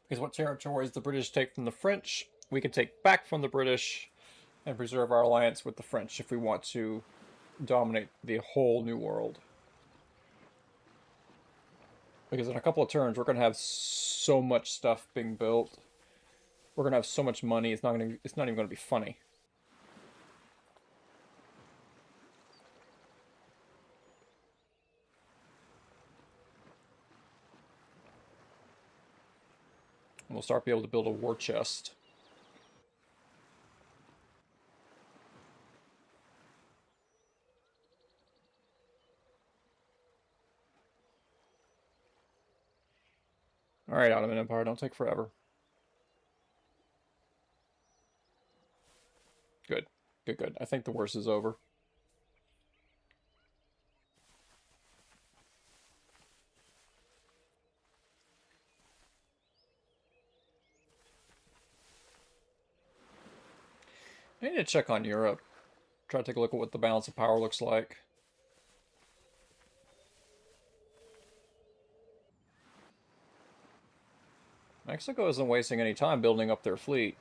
Because what territories the British take from the French, we can take back from the British and preserve our alliance with the French if we want to dominate the whole New World. Because in a couple of turns, we're going to have so much stuff being built. We're going to have so much money, it's not even going to be funny. And we'll start being able to build a war chest. Alright, Ottoman Empire, don't take forever. Good. Good. I think the worst is over. I need to check on Europe. Try to take a look at what the balance of power looks like. Mexico isn't wasting any time building up their fleet.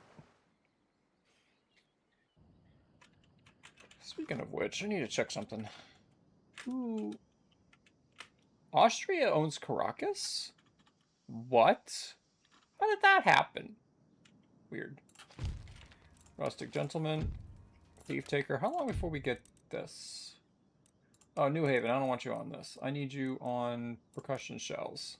Speaking of which, I need to check something. Who... Austria owns Caracas? What? How did that happen? Weird. Rustic Gentleman. Thief Taker. How long before we get this? Oh, New Haven. I don't want you on this. I need you on percussion shells.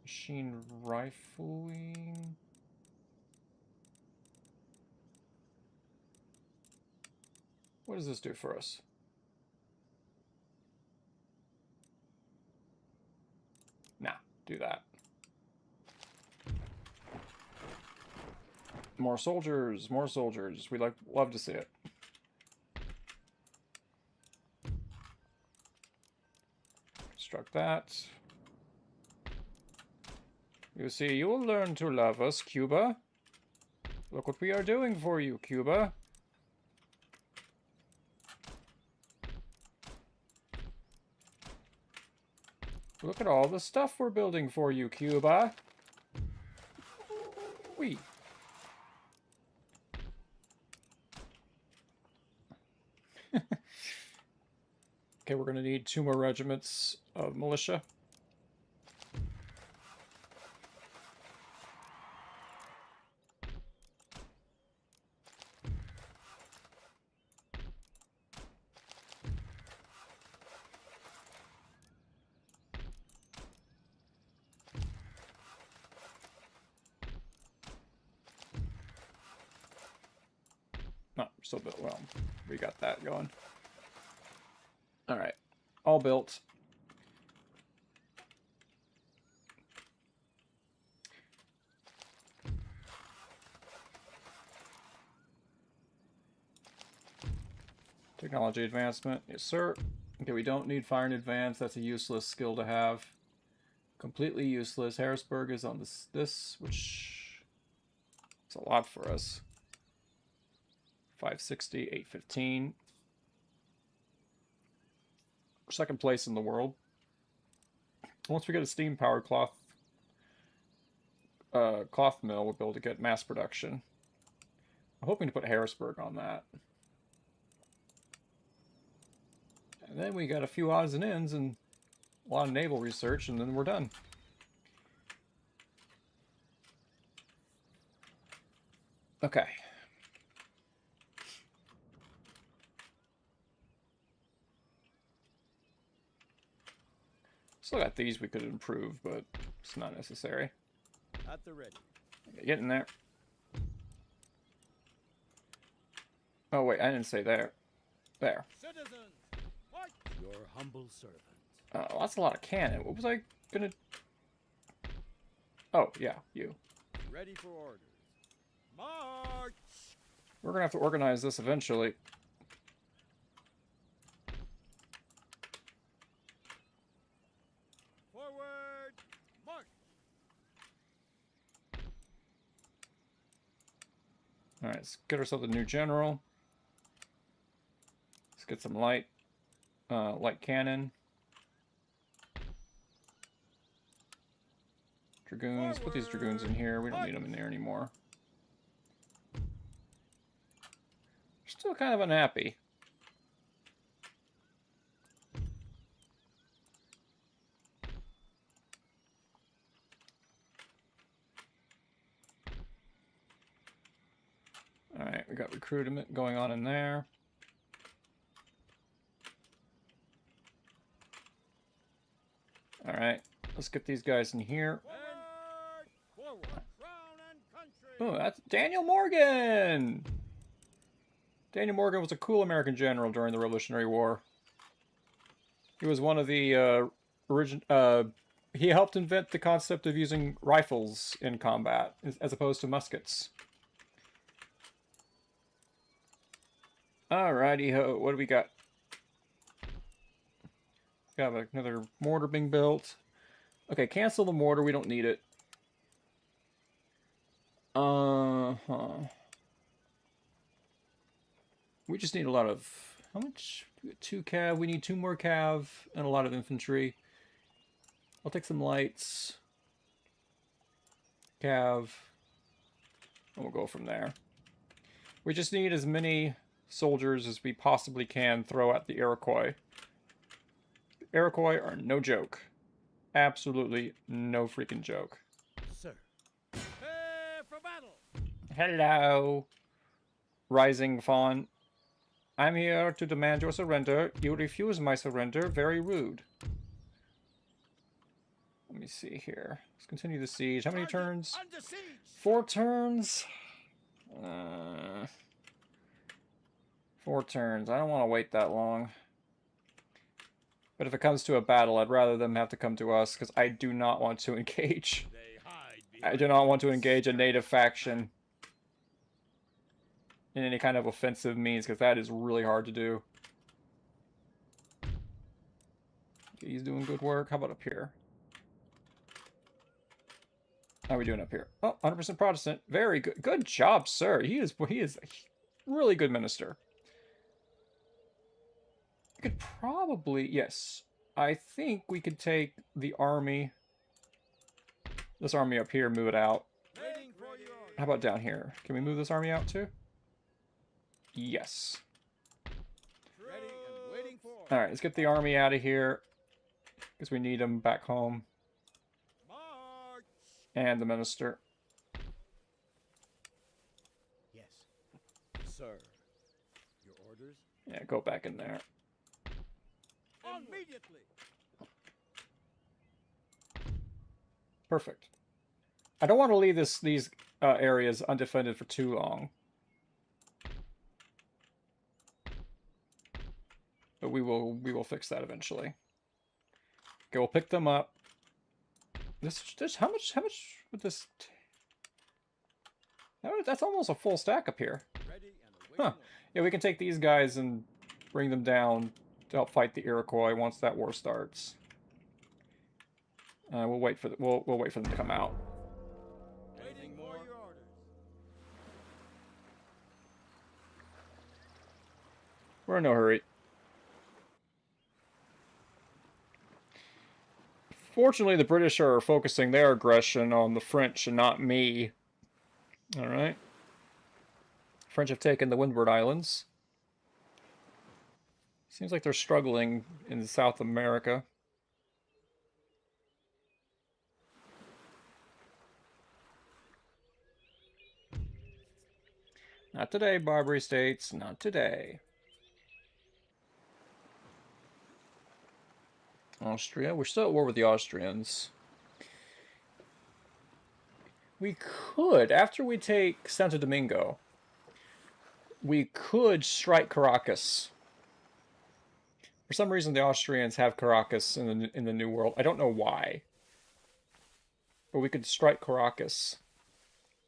Machine rifling. What does this do for us? Nah, do that. More soldiers, more soldiers. We'd love to see it. Construct that. You see, you will learn to love us, Cuba. Look what we are doing for you, Cuba. Look at all the stuff we're building for you, Cuba. Wee. Okay, we're going to need 2 more regiments of militia. No, still built. Well, we got that going. All right, all built. Technology advancement, yes sir. Okay, we don't need fire in advance. That's a useless skill to have. Completely useless. Harrisburg is on this, which is a lot for us. 560, 815. Second place in the world. Once we get a steam-powered cloth mill, we'll be able to get mass production. I'm hoping to put Harrisburg on that. And then we got a few odds and ends and a lot of naval research, and then we're done. Okay. Still got these we could improve, but it's not necessary. At the ready. Okay, get in there. Oh wait, I didn't say there. There. Citizens, fight! Your humble servant. Oh, that's a lot of cannon. What was I gonna... Oh, yeah, you. Ready for orders. March! We're gonna have to organize this eventually. Forward! March! Alright, let's get ourselves a new general. Let's get some light cannon. Dragoons. Put these dragoons in here. We don't need them in there anymore. Still kind of unhappy. Alright, we got recruitment going on in there. Alright, let's get these guys in here. Forward! Crown and country! Oh, that's Daniel Morgan! Daniel Morgan was a cool American general during the Revolutionary War. He was one of the he helped invent the concept of using rifles in combat as opposed to muskets. Alrighty ho, what do we got? We have another mortar being built. Okay, cancel the mortar, we don't need it. Uh-huh. We just need a lot of... How much? 2 cav. We need 2 more cav and a lot of infantry. I'll take some lights. Cav. And we'll go from there. We just need as many soldiers as we possibly can throw at the Iroquois. The Iroquois are no joke. Absolutely no freaking joke. Sir. Prepare for battle. Hello, Rising Fawn. I'm here to demand your surrender. You refuse my surrender. Very rude. Let me see here. Let's continue the siege. How many turns? Under siege. 4 turns? 4 turns. I don't want to wait that long. But if it comes to a battle, I'd rather them have to come to us, because I do not want to engage. I do not want to engage a native faction in any kind of offensive means, because that is really hard to do. Okay, he's doing good work. How about up here? How are we doing up here? Oh, 100% Protestant. Very good. Good job, sir. He is a really good minister. We could probably... Yes. I think we could take the army... This army up here, move it out. How about down here? Can we move this army out too? Yes. Alright, let's get the army out of here. Because we need them back home. And the minister. Yes. Sir. Your orders? Yeah, go back in there. Immediately. Perfect. I don't want to leave these areas undefended for too long. But we will fix that eventually. Okay, we'll pick them up. This how much would this... That's almost a full stack up here. Huh. Yeah, we can take these guys and bring them down to help fight the Iroquois once that war starts. We'll wait for we'll wait for them to come out. Waiting for your orders. We're in no hurry. Fortunately, the British are focusing their aggression on the French and not me. Alright. French have taken the Windward Islands. Seems like they're struggling in South America. Not today, Barbary States. Not today. Austria. We're still at war with the Austrians. We could, after we take Santo Domingo, we could strike Caracas. For some reason, the Austrians have Caracas in the New World. I don't know why. But we could strike Caracas.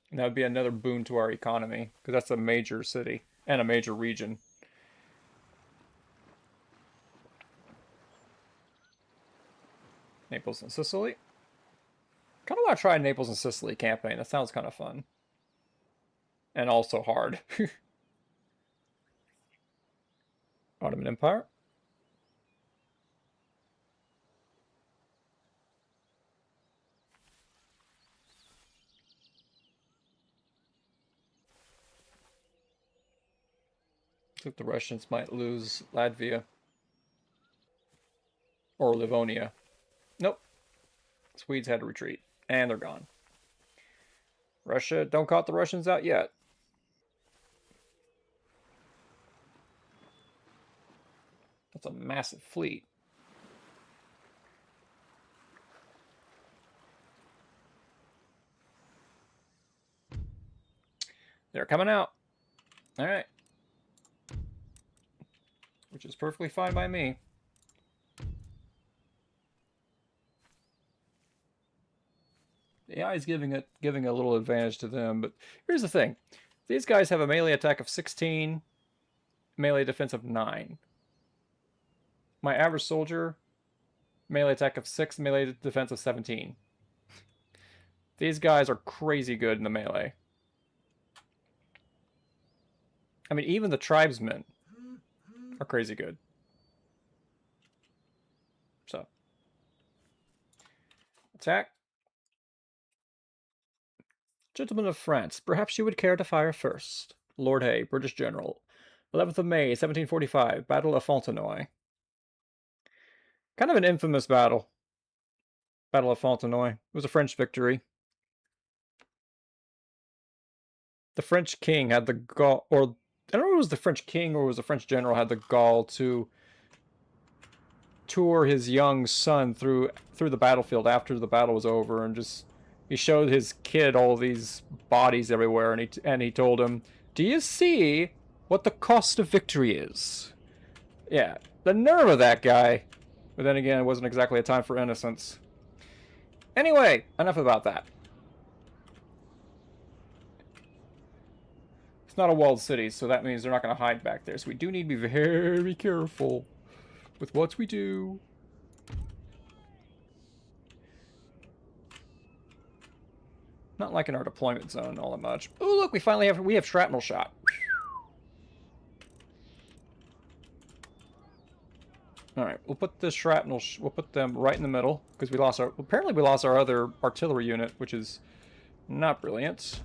And that would be another boon to our economy, because that's a major city and a major region. Naples and Sicily. Kind of want to try a Naples and Sicily campaign. That sounds kind of fun. And also hard. Ottoman Empire. I think the Russians might lose Latvia. Or Livonia. Nope. Swedes had to retreat. And they're gone. Russia, don't count the Russians out yet. That's a massive fleet. They're coming out. Alright. Which is perfectly fine by me. The AI is giving a little advantage to them, but here's the thing. These guys have a melee attack of 16, melee defense of 9. My average soldier, melee attack of 6, melee defense of 17. These guys are crazy good in the melee. I mean, even the tribesmen are crazy good. So, attack. Gentlemen of France, perhaps you would care to fire first. Lord Hay, British General. 11th of May, 1745, Battle of Fontenoy. Kind of an infamous battle. Battle of Fontenoy. It was a French victory. The French king had the gall, or I don't know if it was the French king or it was the French general had the gall to tour his young son through the battlefield after the battle was over, and just he showed his kid all these bodies everywhere, and he told him, "Do you see what the cost of victory is?" Yeah, the nerve of that guy. But then again, it wasn't exactly a time for innocence. Anyway, enough about that. It's not a walled city, so that means they're not going to hide back there. So we do need to be very careful with what we do. Not liking our deployment zone all that much. Oh, look, we have shrapnel shot. All right, we'll put this shrapnel. We'll put them right in the middle because we lost our. Apparently, we lost our other artillery unit, which is not brilliant.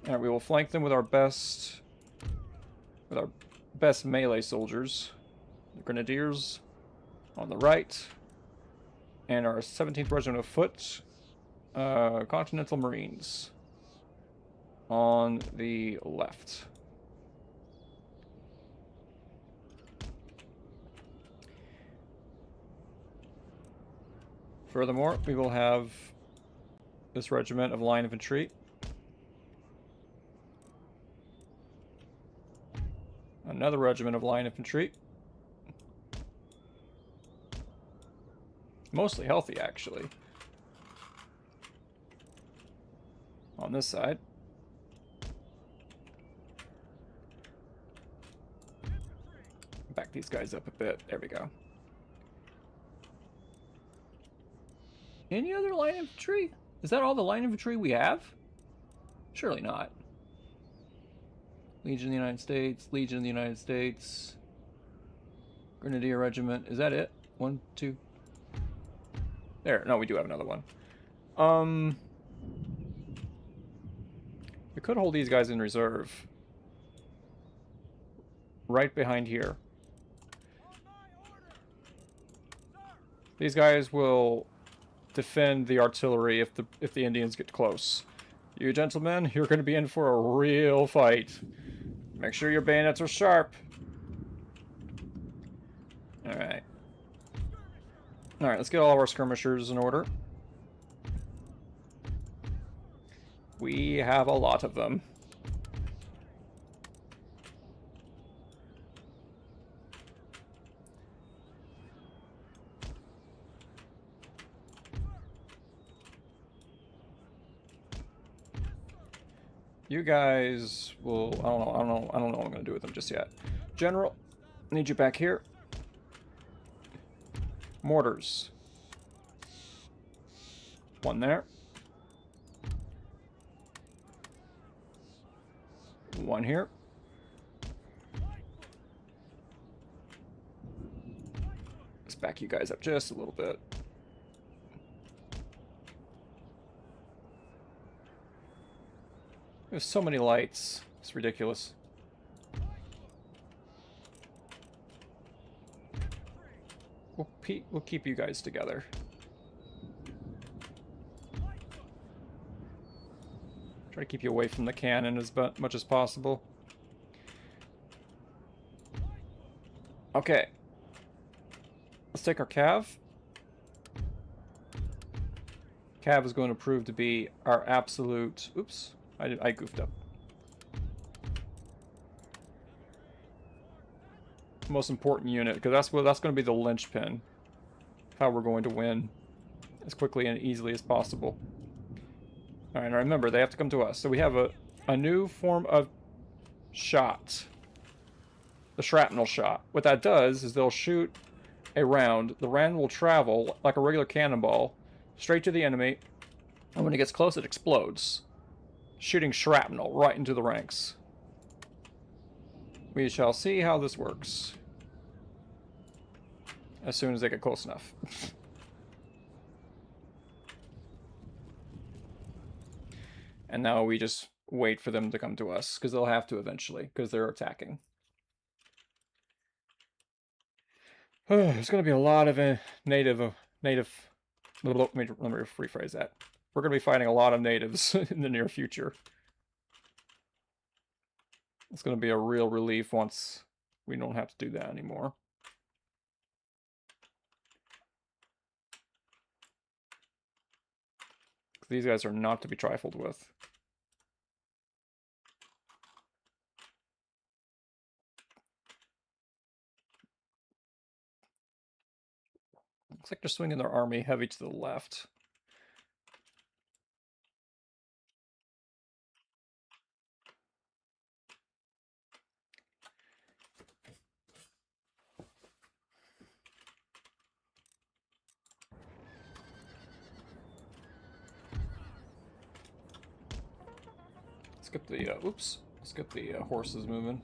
All right, we will flank them with our best melee soldiers, the Grenadiers, on the right, and our 17th Regiment of Foot, Continental Marines, on the left. Furthermore, we will have this regiment of line infantry. Another regiment of line infantry. Mostly healthy, actually. On this side. Back these guys up a bit. There we go. Any other line infantry? Is that all the line infantry we have? Surely not. Legion of the United States, Legion of the United States, Grenadier Regiment. Is that it? 1, 2. There. No, we do have another one. We could hold these guys in reserve. Right behind here. These guys will defend the artillery if the Indians get close. You gentlemen, you're going to be in for a real fight. Make sure your bayonets are sharp. Alright. Alright, let's get all of our skirmishers in order. We have a lot of them. You guys will, I don't know what I'm going to do with them just yet. General, I need you back here. Mortars. One there. One here. Let's back you guys up just a little bit. There's so many lights. It's ridiculous. We'll keep you guys together. Try to keep you away from the cannon as much as possible. Okay. Let's take our Cav. Cav is going to prove to be our absolute... Oops. I goofed up. Most important unit, because that's going to be the linchpin. How we're going to win as quickly and easily as possible. Alright, now remember, they have to come to us. So we have a new form of shot. The shrapnel shot. What that does is they'll shoot a round. The round will travel like a regular cannonball straight to the enemy. And when it gets close, it explodes. shooting shrapnel right into the ranks. We shall see how this works. As soon as they get close enough. And now we just wait for them to come to us, because they'll have to eventually, because they're attacking. There's going to be a lot of native. Let me rephrase that. We're going to be fighting a lot of natives in the near future. It's going to be a real relief once we don't have to do that anymore. These guys are not to be trifled with. Looks like they're swinging their army heavy to the left. Let's get the, oops. Let's get the horses moving.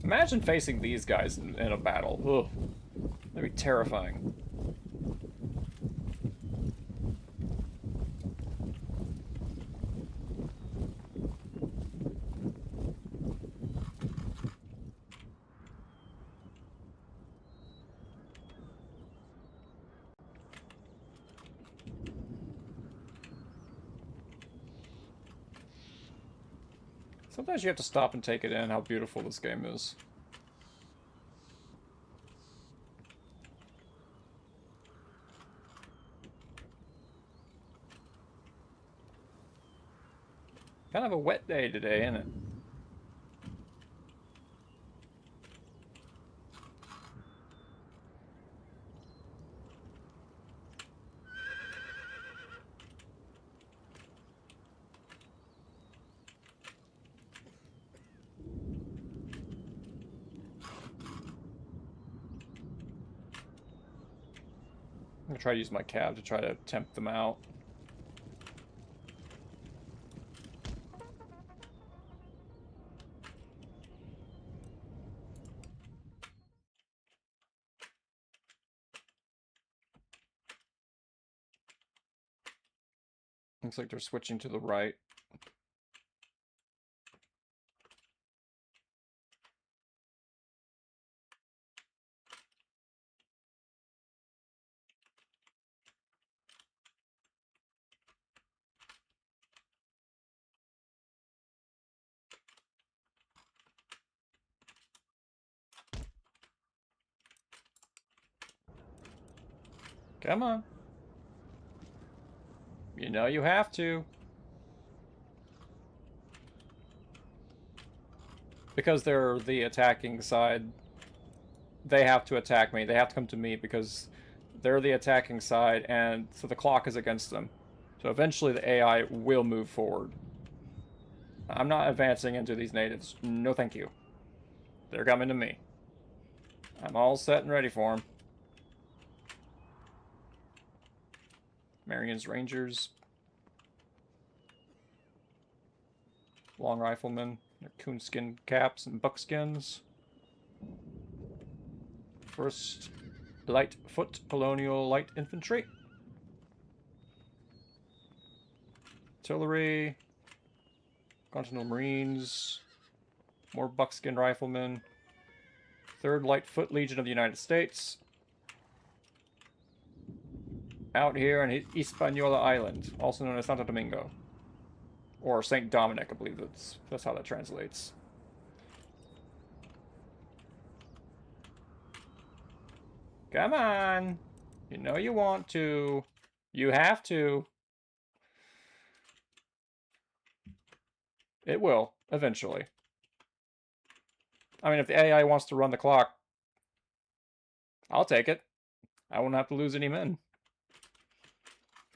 Imagine facing these guys in a battle. Ugh. That'd be terrifying. Sometimes you have to stop and take it in how beautiful this game is. Kind of a wet day today, isn't it? I'm gonna try to use my cab to try to tempt them out. Looks like they're switching to the right. Come on. You know you have to. Because they're the attacking side, they have to attack me. They have to come to me because they're the attacking side, and so the clock is against them. So eventually the AI will move forward. I'm not advancing into these natives. No thank you. They're coming to me. I'm all set and ready for them. Marion's Rangers. Long Riflemen. Their coonskin caps and buckskins. First Light Foot Colonial Light Infantry. Artillery. Continental Marines. More buckskin riflemen. 3rd Light Foot Legion of the United States. Out here on Hispaniola Island, also known as Santo Domingo. Or St. Dominic, I believe that's how that translates. Come on! You know you want to. You have to. It will, eventually. I mean, if the AI wants to run the clock, I'll take it. I won't have to lose any men.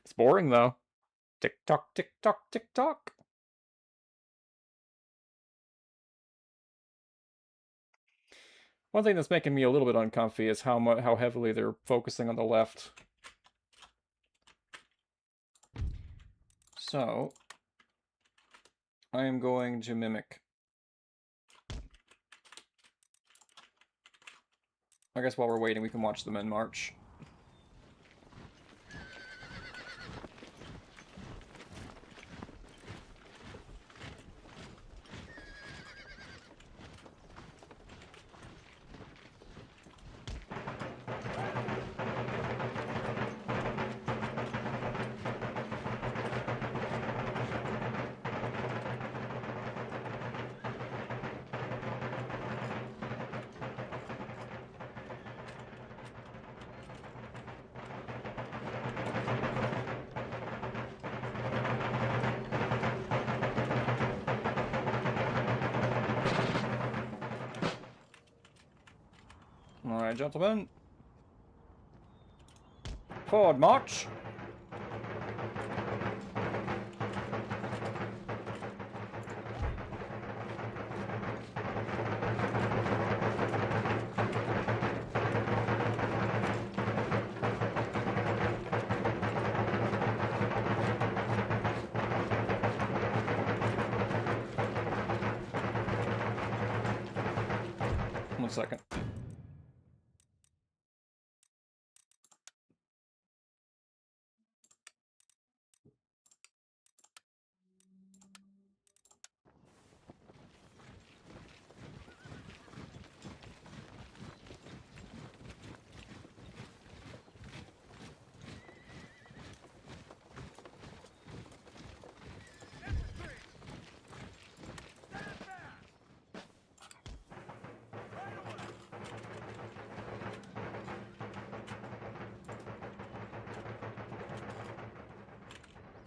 It's boring, though. Tick-tock, tick-tock, tick-tock. One thing that's making me a little bit uncomfy is how heavily they're focusing on the left. So, I am going to mimic. I guess while we're waiting, we can watch the men march. Alright, gentlemen. Forward march. One second.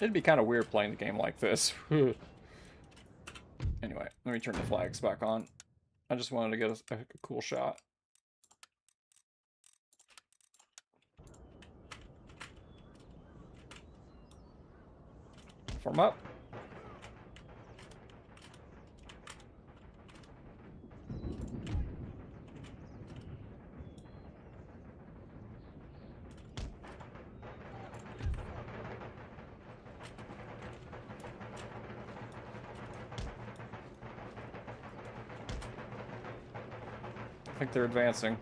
It'd be kind of weird playing the game like this. Anyway, let me turn the flags back on. I just wanted to get a cool shot. Form up. I think they're advancing.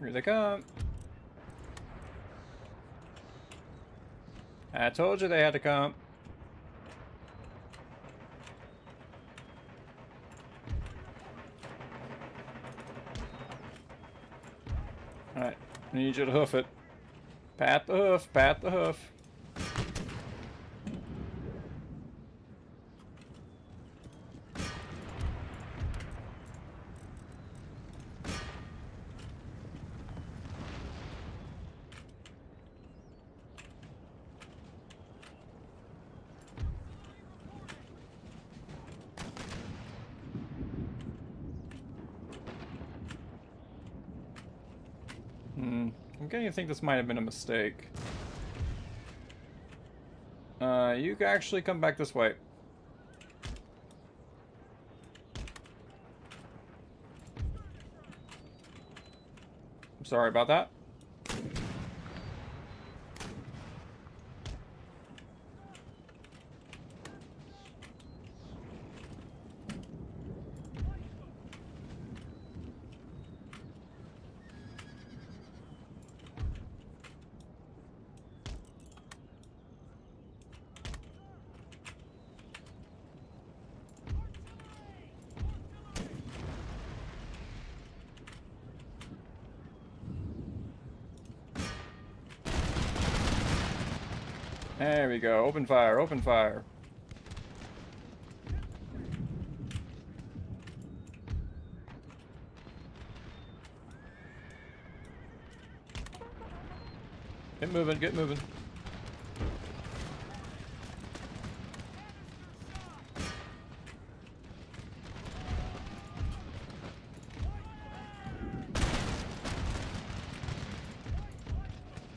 Here they come. I told you they had to come. Alright, I need you to hoof it. Pat the hoof, pat the hoof. I'm getting to think this might have been a mistake. You can actually come back this way. I'm sorry about that. There we go. Open fire, open fire. Get moving, get moving.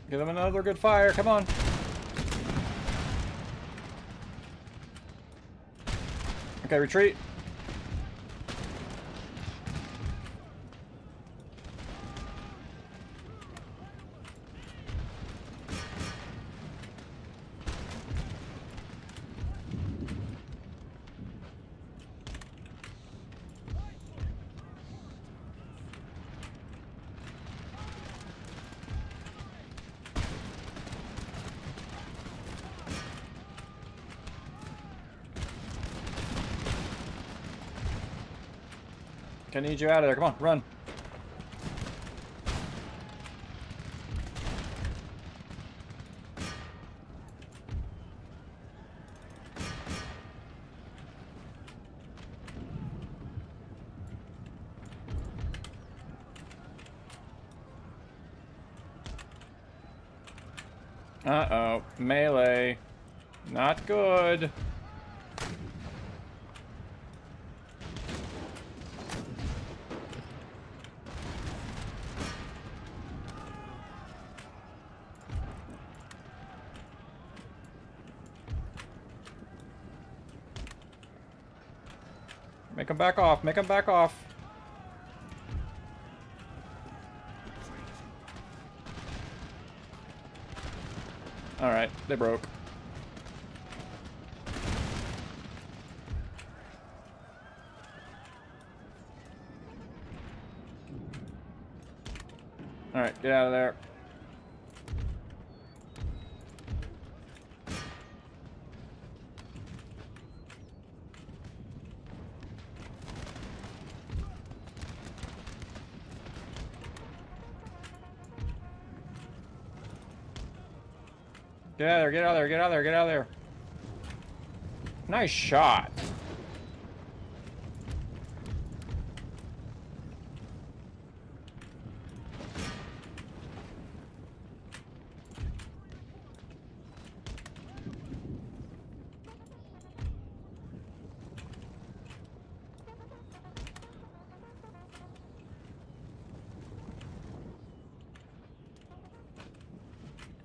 Give them another good fire, come on. Okay, retreat. I need you out of there. Come on, run. Uh-oh. Melee. Not good. Make them back off. Make them back off. Alright, they broke. Alright, get out of there. Get out of there, get out of there, get out of there, get out of there. Nice shot.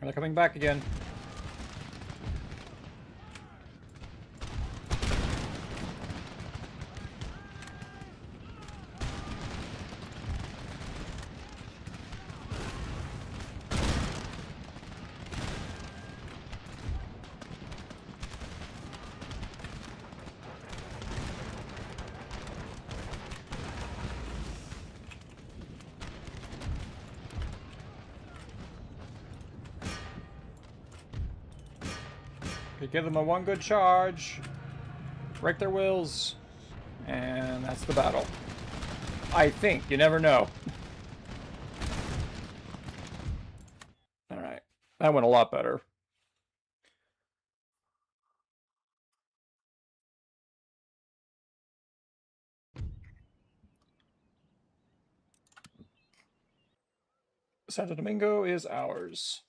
They're coming back again. Give them a one good charge, break their wills, and that's the battle. I think. You never know. Alright. That went a lot better. Santo Domingo is ours.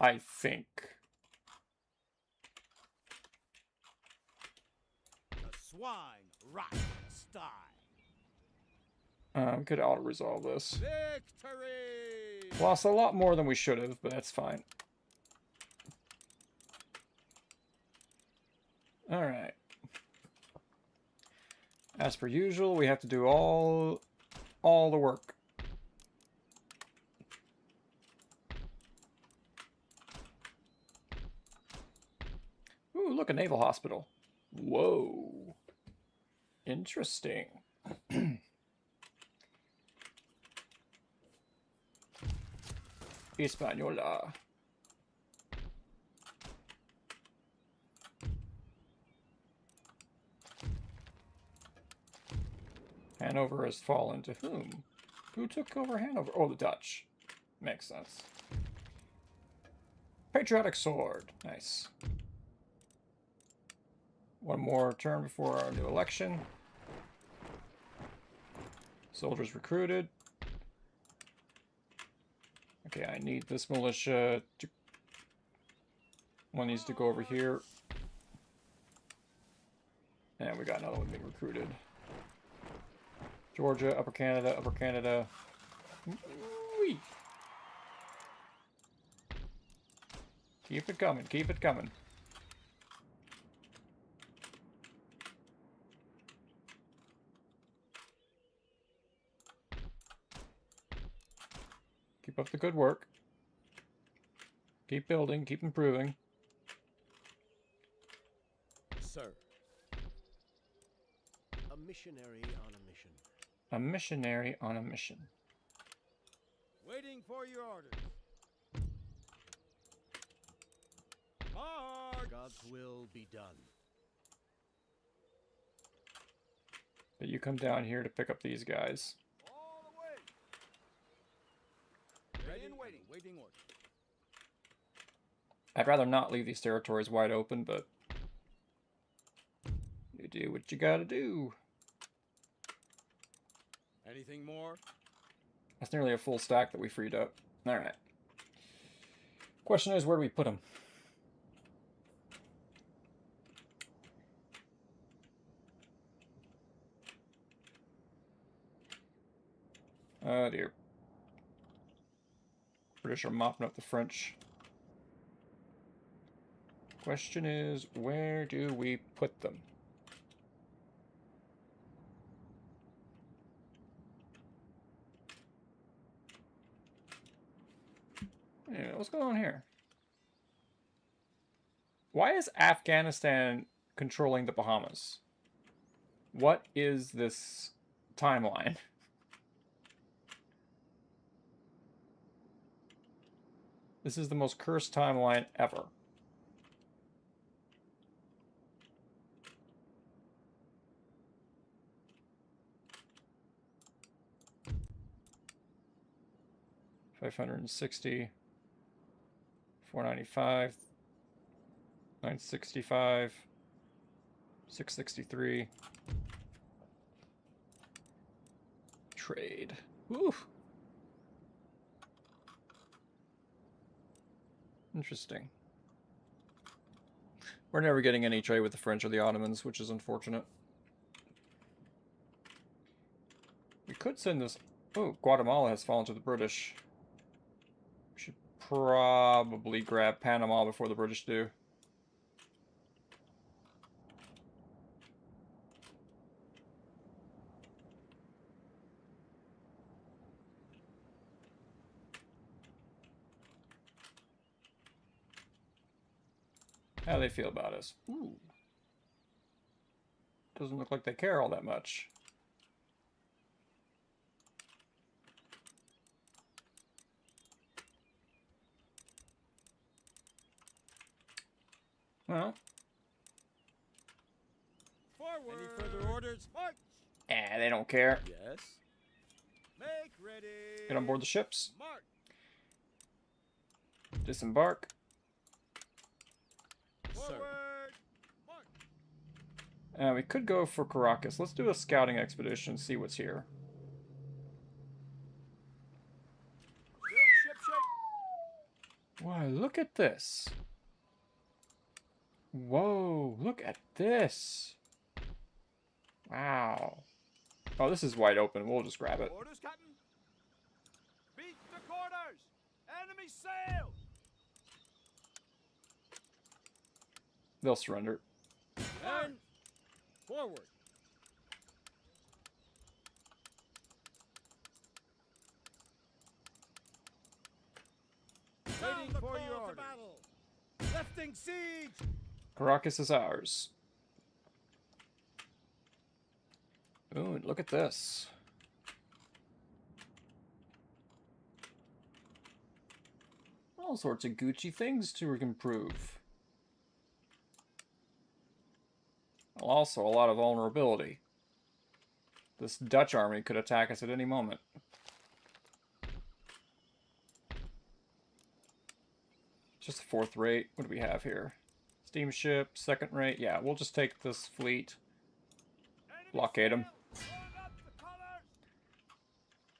I think. Swine rot style. We could auto-resolve this. Victory! Lost a lot more than we should have, but that's fine. Alright. As per usual, we have to do all the work. Ooh, look, a naval hospital. Whoa. Interesting. Hispaniola. Hanover has fallen to whom? Who took over Hanover? Oh, the Dutch. Makes sense. Patriotic sword. Nice. One more turn before our new election. Soldiers recruited. Okay, I need this militia to... One needs to go over here. And we got another one being recruited. Georgia, Upper Canada, Upper Canada. Whee! Keep it coming, keep it coming. Keep up the good work. Keep building, keep improving. Sir. A missionary on a mission. A missionary on a mission. Waiting for your orders. March! God's will be done. But you come down here to pick up these guys. All the way. Ready and waiting. Waiting order. I'd rather not leave these territories wide open, but you do what you gotta do. Anything more? That's nearly a full stack that we freed up. Alright. Question is, where do we put them? Oh dear. British are mopping up the French. Question is, where do we put them? Yeah, what's going on here? Why is Afghanistan controlling the Bahamas? What is this timeline? This is the most cursed timeline ever. $560, $495, $965, $663. Trade. Oof. Interesting. We're never getting any trade with the French or the Ottomans, which is unfortunate. We could send this... Oh, Guatemala has fallen to the British. We should probably grab Panama before the British do. How do they feel about us? Ooh. Doesn't look like they care all that much. Well. Forward. Any further orders? March! They don't care. Yes. Make ready. Get on board the ships. March! Disembark. Forward. We could go for Caracas. Let's do a scouting expedition, see what's here. Still shipshape. Why, look at this. Whoa, look at this. Wow. Oh, this is wide open. We'll just grab it. Orders, Captain. Beat the quarters. Enemy sail. They'll surrender. And forward. Waiting for your order. Lifting siege. Caracas is ours. Ooh, look at this. All sorts of Gucci things to improve. Also, a lot of vulnerability. This Dutch army could attack us at any moment. Just the 4th rate. What do we have here? Steamship, 2nd rate. Yeah, we'll just take this fleet. Blockade them.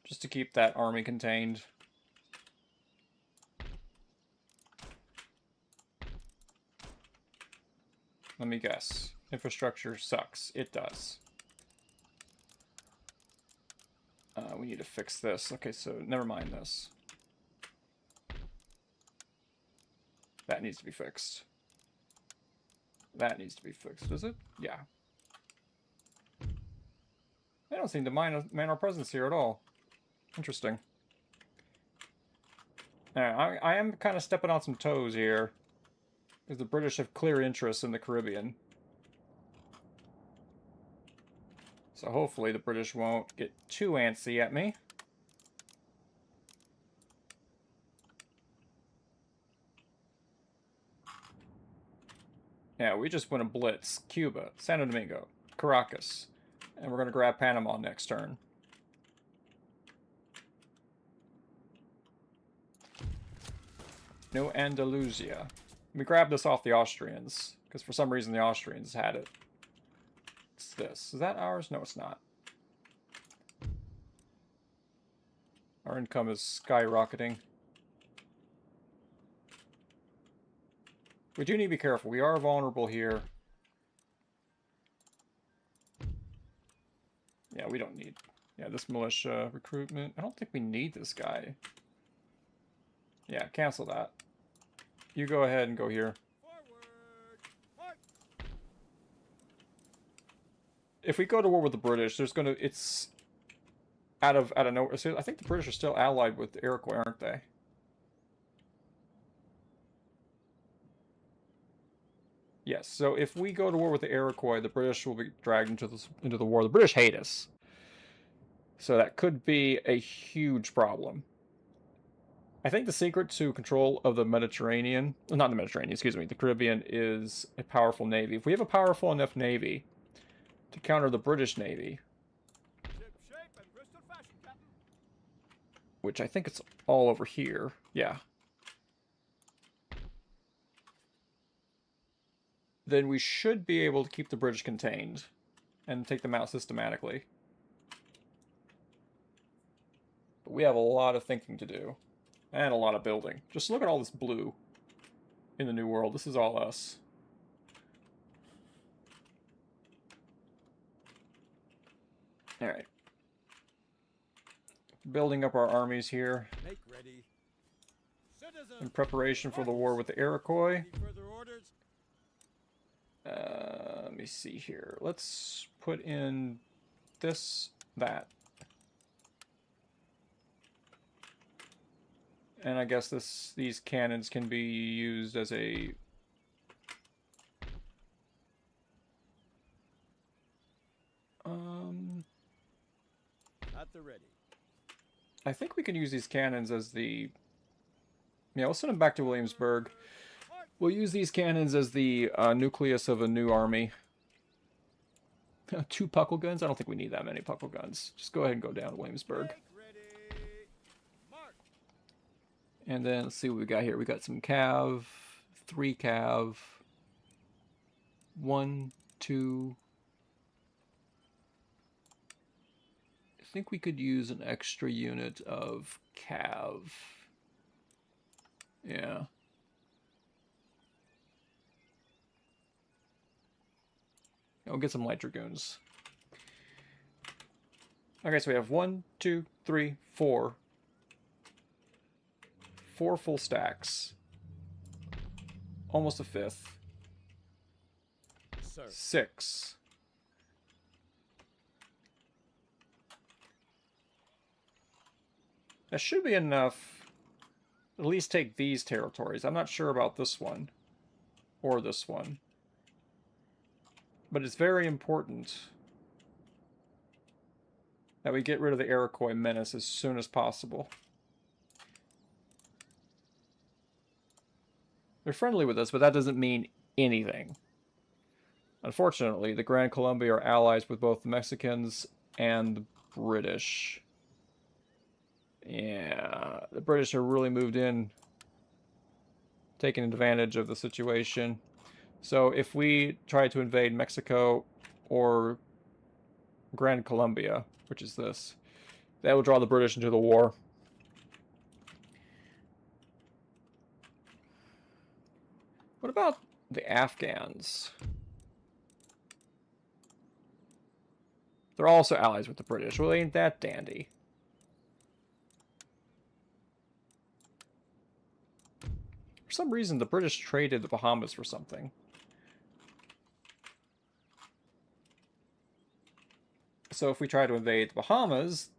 Just to keep that army contained. Let me guess. Infrastructure sucks. It does. We need to fix this. Okay, so never mind this. That needs to be fixed. That needs to be fixed, does it? Yeah. They don't seem to mind our presence here at all. Interesting. I am kind of stepping on some toes here, because the British have clear interests in the Caribbean. So hopefully the British won't get too antsy at me. Yeah, we just went a blitz. Cuba, Santo Domingo, Caracas. And we're going to grab Panama next turn. No Andalusia. We grabbed this off the Austrians, because for some reason the Austrians had it. What's this? Is that ours? No, it's not. Our income is skyrocketing. We do need to be careful. We are vulnerable here. Yeah, we don't need... Yeah, this militia recruitment. I don't think we need this guy. Yeah, cancel that. You go ahead and go here. If we go to war with the British, there's gonna... It's... Out of nowhere. So I think the British are still allied with the Iroquois, aren't they? Yes, so if we go to war with the Iroquois, the British will be dragged into the war. The British hate us. So that could be a huge problem. I think the secret to control of the Mediterranean, not the Mediterranean, excuse me, the Caribbean is a powerful navy. If we have a powerful enough navy to counter the British Navy, which I think it's all over here, yeah, then we should be able to keep the British contained and take them out systematically. But we have a lot of thinking to do. And a lot of building. Just look at all this blue in the New World. This is all us. Alright. Building up our armies here. Make ready. In preparation for the war with the Iroquois. Let me see here. Let's put in this, that. And I guess these cannons can be used as a... At the ready. I think we can use these cannons as the... Yeah, we'll send them back to Williamsburg. We'll use these cannons as the nucleus of a new army. 2 puckle guns? I don't think we need that many puckle guns. Just go ahead and go down to Williamsburg. And then let's see what we got here. We got some cav, 3 cav, 1, 2. I think we could use an extra unit of cav. Yeah. We'll get some light dragoons. Okay, so we have 1, 2, 3, 4. 4 full stacks. Almost a 5th. Sir. 6. That should be enough to at least take these territories. I'm not sure about this one. Or this one. But it's very important that we get rid of the Iroquois menace as soon as possible. They're friendly with us, but that doesn't mean anything. Unfortunately, the Grand Columbia are allies with both the Mexicans and the British. Yeah, the British are really moved in taking advantage of the situation. So if we try to invade Mexico or Gran Colombia, which is this, that will draw the British into the war. What about the Afghans? They're also allies with the British. Well, ain't that dandy? For some reason, the British traded the Bahamas for something. So if we try to invade the Bahamas,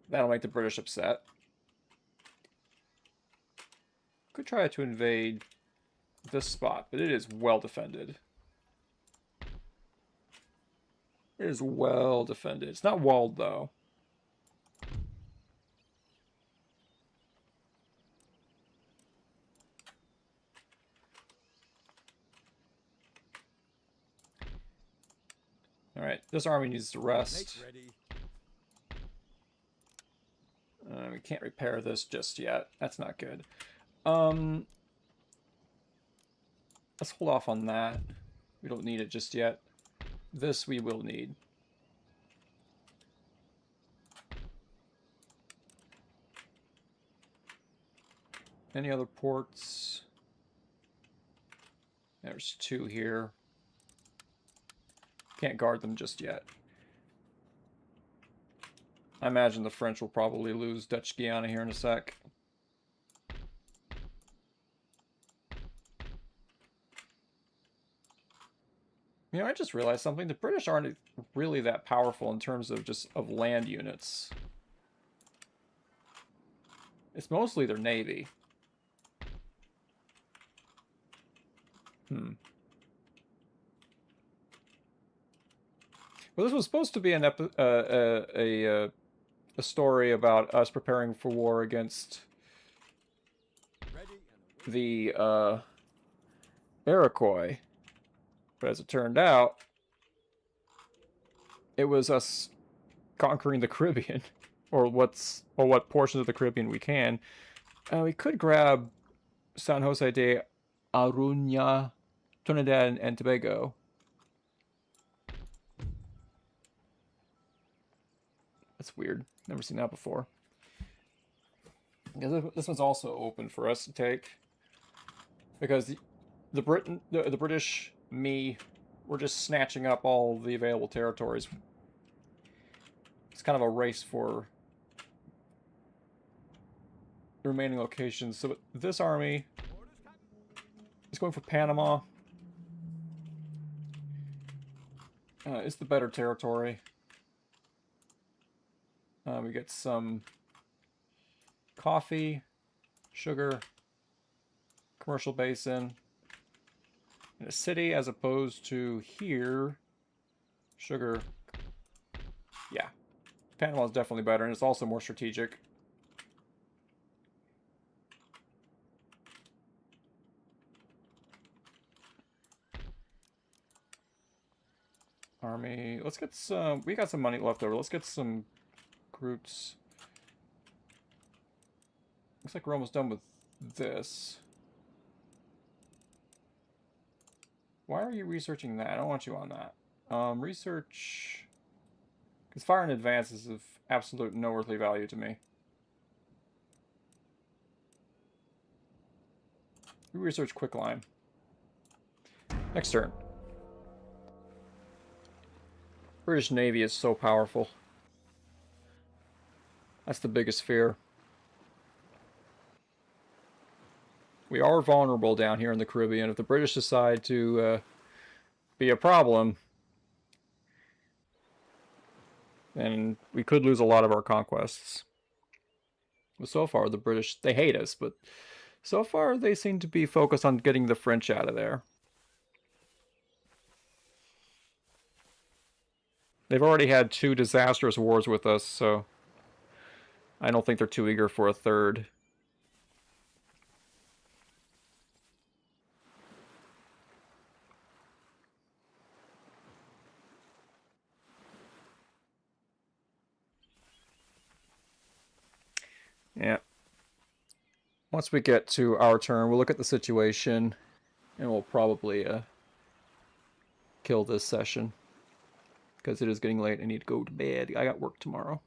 that'll make the British upset. Could try to invade this spot, but it is well defended. It is well defended. It's not walled, though. Alright, this army needs to rest. We can't repair this just yet. That's not good. Let's hold off on that. We don't need it just yet. This we will need. Any other ports? There's 2 here. Can't guard them just yet. I imagine the French will probably lose Dutch Guiana here in a sec. You know, I just realized something. The British aren't really that powerful in terms of just land units. It's mostly their navy. Well, this was supposed to be an a story about us preparing for war against the Iroquois, but as it turned out, it was us conquering the Caribbean, or what portions of the Caribbean we can. We could grab San Jose de Aruña, Trinidad and Tobago. That's weird. Never seen that before. This one's also open for us to take because the British, we're just snatching up all the available territories. It's kind of a race for the remaining locations. So this army is going for Panama. It's the better territory. We get some coffee, sugar, commercial basin, in a city as opposed to here, sugar. Yeah, Panama is definitely better, and it's also more strategic. Army, let's get some, we got some money left over. Let's get some recruits. Looks like we're almost done with this. Why are you researching that? I don't want you on that. Research... Because fire in advance is of absolute no earthly value to me. Research quicklime. Next turn. British Navy is so powerful. That's the biggest fear. We are vulnerable down here in the Caribbean. If the British decide to be a problem, then we could lose a lot of our conquests. But so far, the British, they hate us, but so far they seem to be focused on getting the French out of there. They've already had 2 disastrous wars with us, so I don't think they're too eager for a third. Yeah. Once we get to our turn, we'll look at the situation, and we'll probably kill this session. Because it is getting late. I need to go to bed. I got work tomorrow.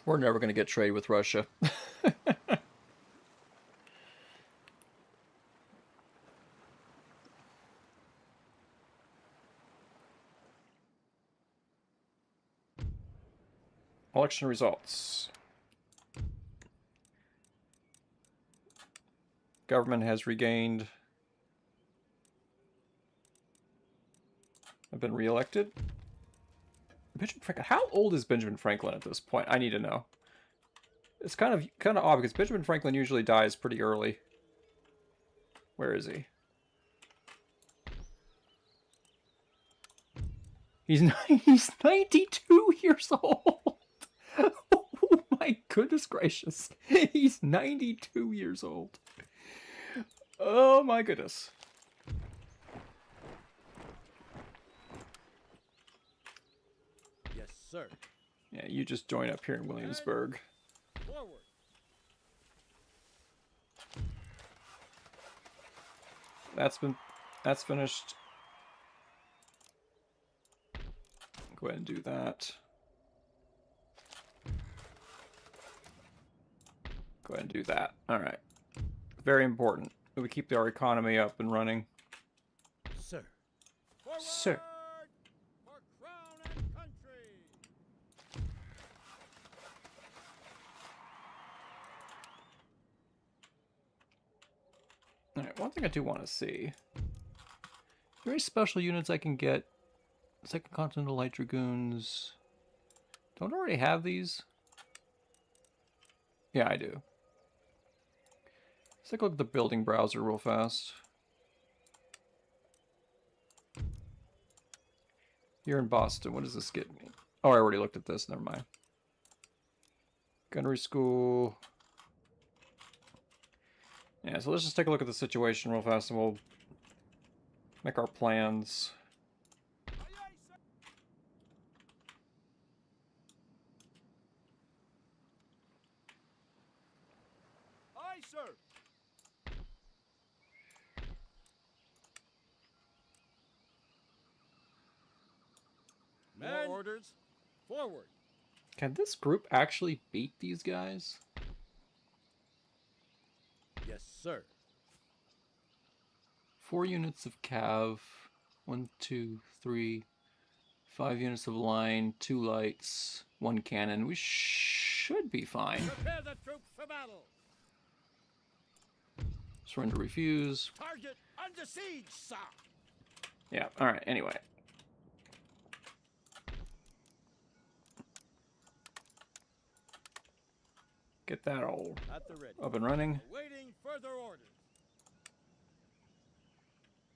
We're never going to get trade with Russia. Election results. Government has regained. I've been reelected. Benjamin Franklin. How old is Benjamin Franklin at this point? I need to know. It's kind of odd because Benjamin Franklin usually dies pretty early. Where is he? He's 92 years old. Oh my goodness gracious. He's 92 years old. Oh my goodness. Yes, sir. Yeah, you just join up here in Williamsburg. Forward. That's finished. Go ahead and do that. Go ahead and do that. All right. Very important that we keep our economy up and running. Sir. Forward. Sir. For crown and country. All right. One thing I do want to see. Are there any special units I can get? Second Continental Light Dragoons. Don't I already have these? Yeah, I do. Let's take a look at the building browser real fast. Here in Boston, what does this get me? Oh, I already looked at this. Never mind. Gunnery school. Yeah, so let's just take a look at the situation real fast and we'll make our plans. Aye, sir. Men. More orders. Forward. Can this group actually beat these guys? Yes, sir. 4 units of cav. 1, 2, 3, 5 units of line, 2 lights, 1 cannon. We should be fine. Prepare the troops for battle. Surrender, refuse. Target under siege, sir. Yeah, alright, anyway. Get that all At the ready. up and running. Awaiting further orders.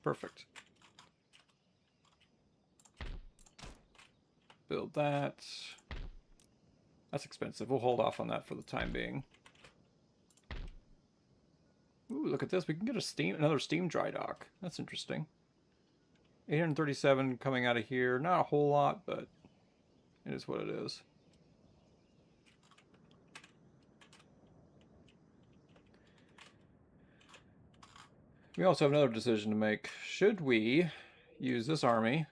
Perfect. Build that. That's expensive. We'll hold off on that for the time being. Ooh, look at this. We can get another steam dry dock. That's interesting. 837 coming out of here. Not a whole lot, but it is what it is. We also have another decision to make. Should we use this army,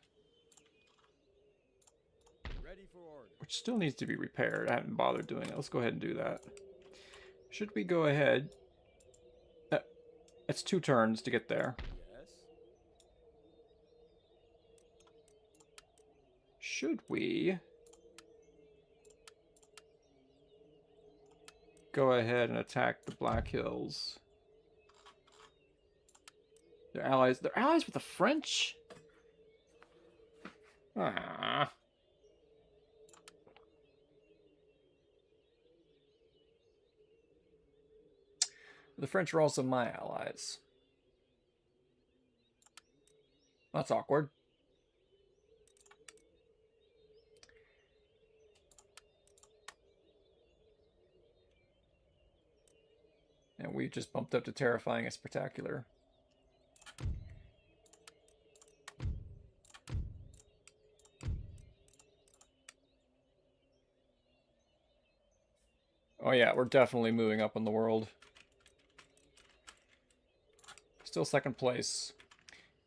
Ready for order. which still needs to be repaired? I haven't bothered doing it. Let's go ahead and do that. Should we go ahead? It's 2 turns to get there. Yes. Should we go ahead and attack the Black Hills? They're allies. They're allies with the French? Ah. The French are also my allies. That's awkward. And we just bumped up to terrifying and spectacular. Oh yeah, we're definitely moving up in the world. Still second place.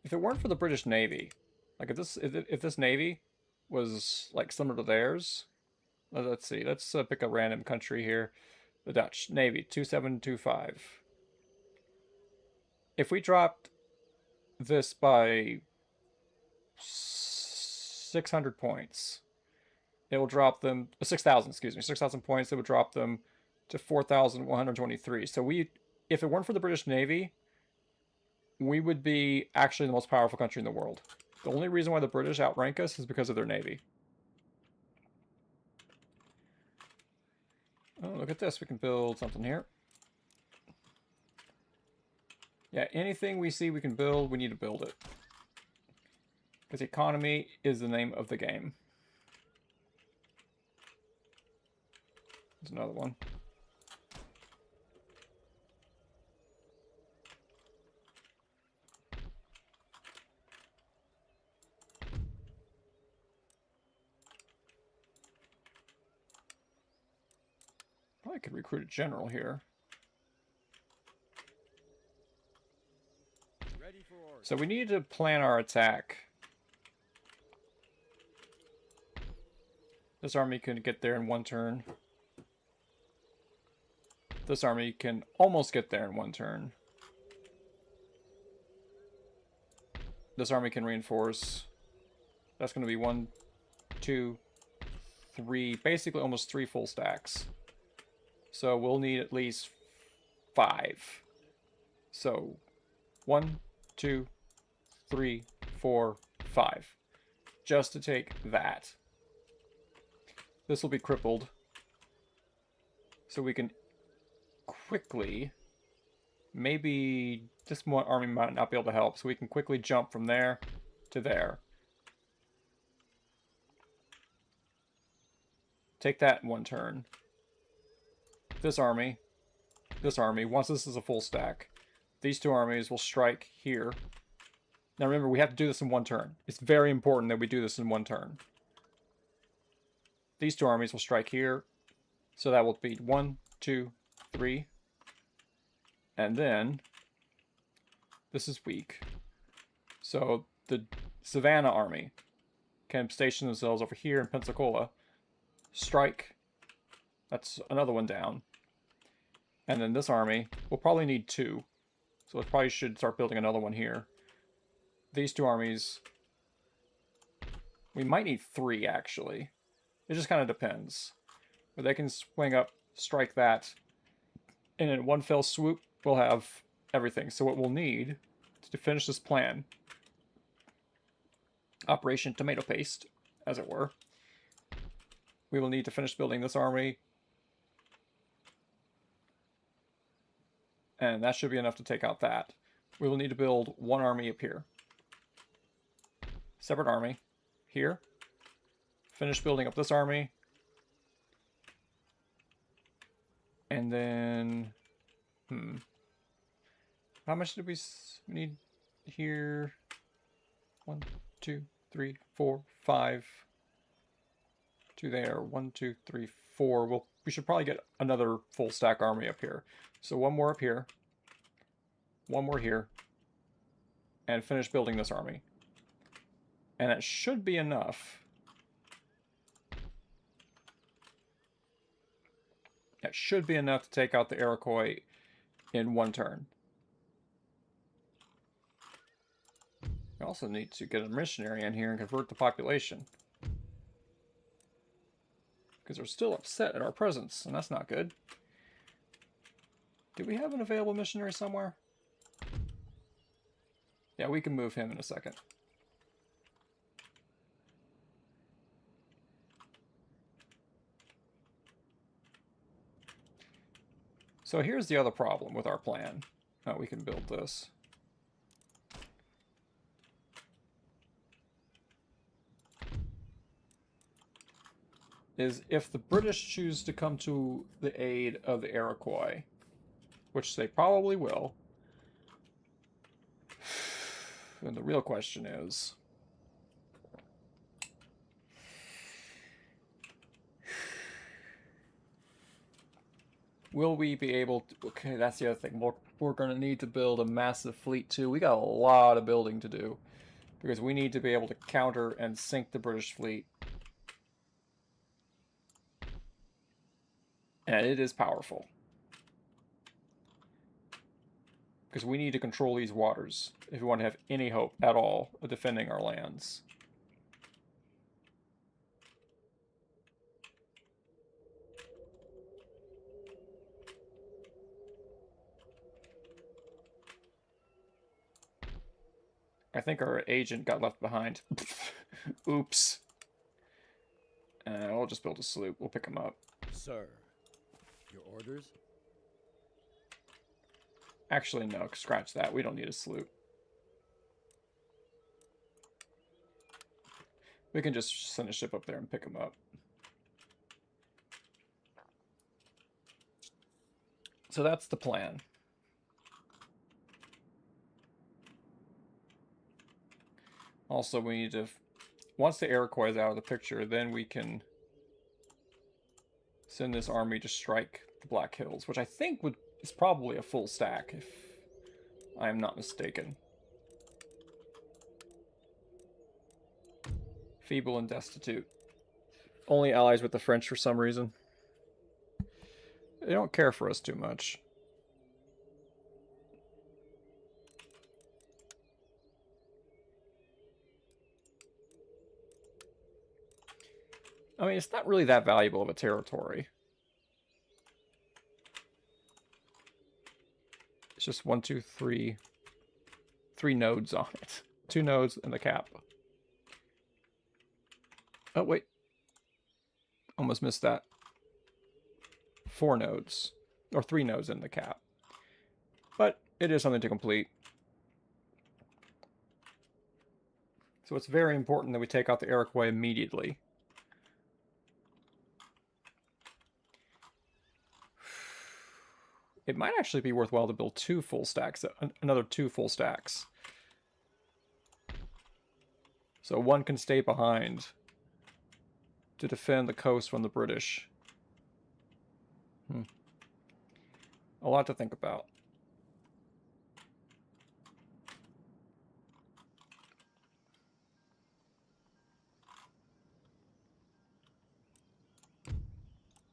If it weren't for the British Navy, like if this Navy was like similar to theirs, let's see, let's pick a random country here. The Dutch Navy, 2725. If we dropped this by 600 points, it will drop them 6,000, excuse me, 6,000 points. It would drop them to 4,123. So if it weren't for the British Navy, we would be actually the most powerful country in the world. The only reason why the British outrank us is because of their navy. Oh, look at this. We can build something here. Yeah, anything we see we can build, we need to build it. Because economy is the name of the game. There's another one. Probably could recruit a general here. Ready for orders. So we need to plan our attack. This army can get there in one turn. This army can almost get there in one turn. This army can reinforce. That's going to be 1, 2, 3, basically almost 3 full stacks. So we'll need at least 5. So 1, 2, 3, 4, 5. Just to take that. This will be crippled. So we can quickly, maybe this one army might not be able to help, so we can quickly jump from there to there. Take that in one turn. This army, once this is a full stack, these two armies will strike here. Now remember, we have to do this in one turn. It's very important that we do this in one turn. These two armies will strike here. So that will be 1, 2, 3. And then, this is weak. So the Savannah army can station themselves over here in Pensacola. Strike. That's another one down. And then this army will probably need 2. So it probably should start building another one here. These two armies, we might need 3 actually. It just kind of depends. But they can swing up, strike that, and in one fell swoop, we'll have everything. So what we'll need to finish this plan, Operation Tomato Paste, as it were, we will need to finish building this army. And that should be enough to take out that. We will need to build one army up here. Separate army here. Finish building up this army. And then, how much did we need here? 1, 2, 3, 4, 5. 2 there. 1, 2, 3, 4. We should probably get another full stack army up here. So one more up here. One more here. And finish building this army. And it should be enough. That should be enough to take out the Iroquois in one turn. We also need to get a missionary in here and convert the population. Because they're still upset at our presence, and that's not good. Do we have an available missionary somewhere? Yeah, we can move him in a second. So here's the other problem with our plan. Oh, we can build this. Is if the British choose to come to the aid of the Iroquois, which they probably will, and the real question is, will we be able to... Okay, that's the other thing. We're going to need to build a massive fleet, too. We got a lot of building to do, because we need to be able to counter and sink the British fleet. And it is powerful. Because we need to control these waters if we want to have any hope at all of defending our lands. I think our agent got left behind. Oops. We'll just build a sloop. We'll pick him up. Sir, your orders? Actually, no. Scratch that. We don't need a sloop. We can just send a ship up there and pick him up. So that's the plan. Also, we need to... Once the Iroquois is out of the picture, then we can send this army to strike the Black Hills, which I think is probably a full stack, if I am not mistaken. Feeble and destitute. Only allies with the French for some reason. They don't care for us too much. I mean, it's not really that valuable of a territory. It's just 1, 2, 3... 3 nodes on it. 2 nodes in the cap. Oh, wait. Almost missed that. 4 nodes. Or 3 nodes in the cap. But it is something to complete. So it's very important that we take out the Iroquois immediately. It might actually be worthwhile to build 2 full stacks, another 2 full stacks. So one can stay behind to defend the coast from the British. A lot to think about.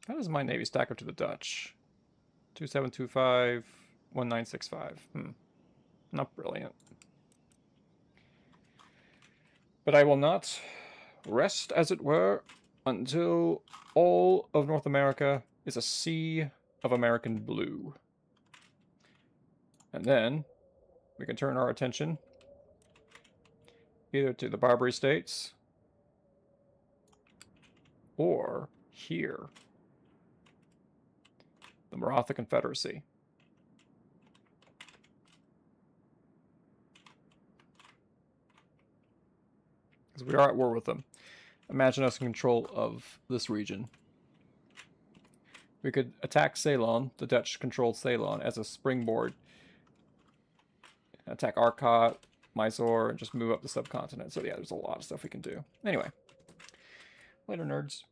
How does my navy stack up to the Dutch? 2725, 1965. Not brilliant. But I will not rest, as it were, until all of North America is a sea of American blue. And then we can turn our attention either to the Barbary States or here, the Maratha Confederacy. Because we are at war with them. Imagine us in control of this region. We could attack Ceylon, the Dutch-controlled Ceylon, as a springboard. Attack Arcot, Mysore, and just move up the subcontinent. So yeah, there's a lot of stuff we can do. Anyway. Later, nerds.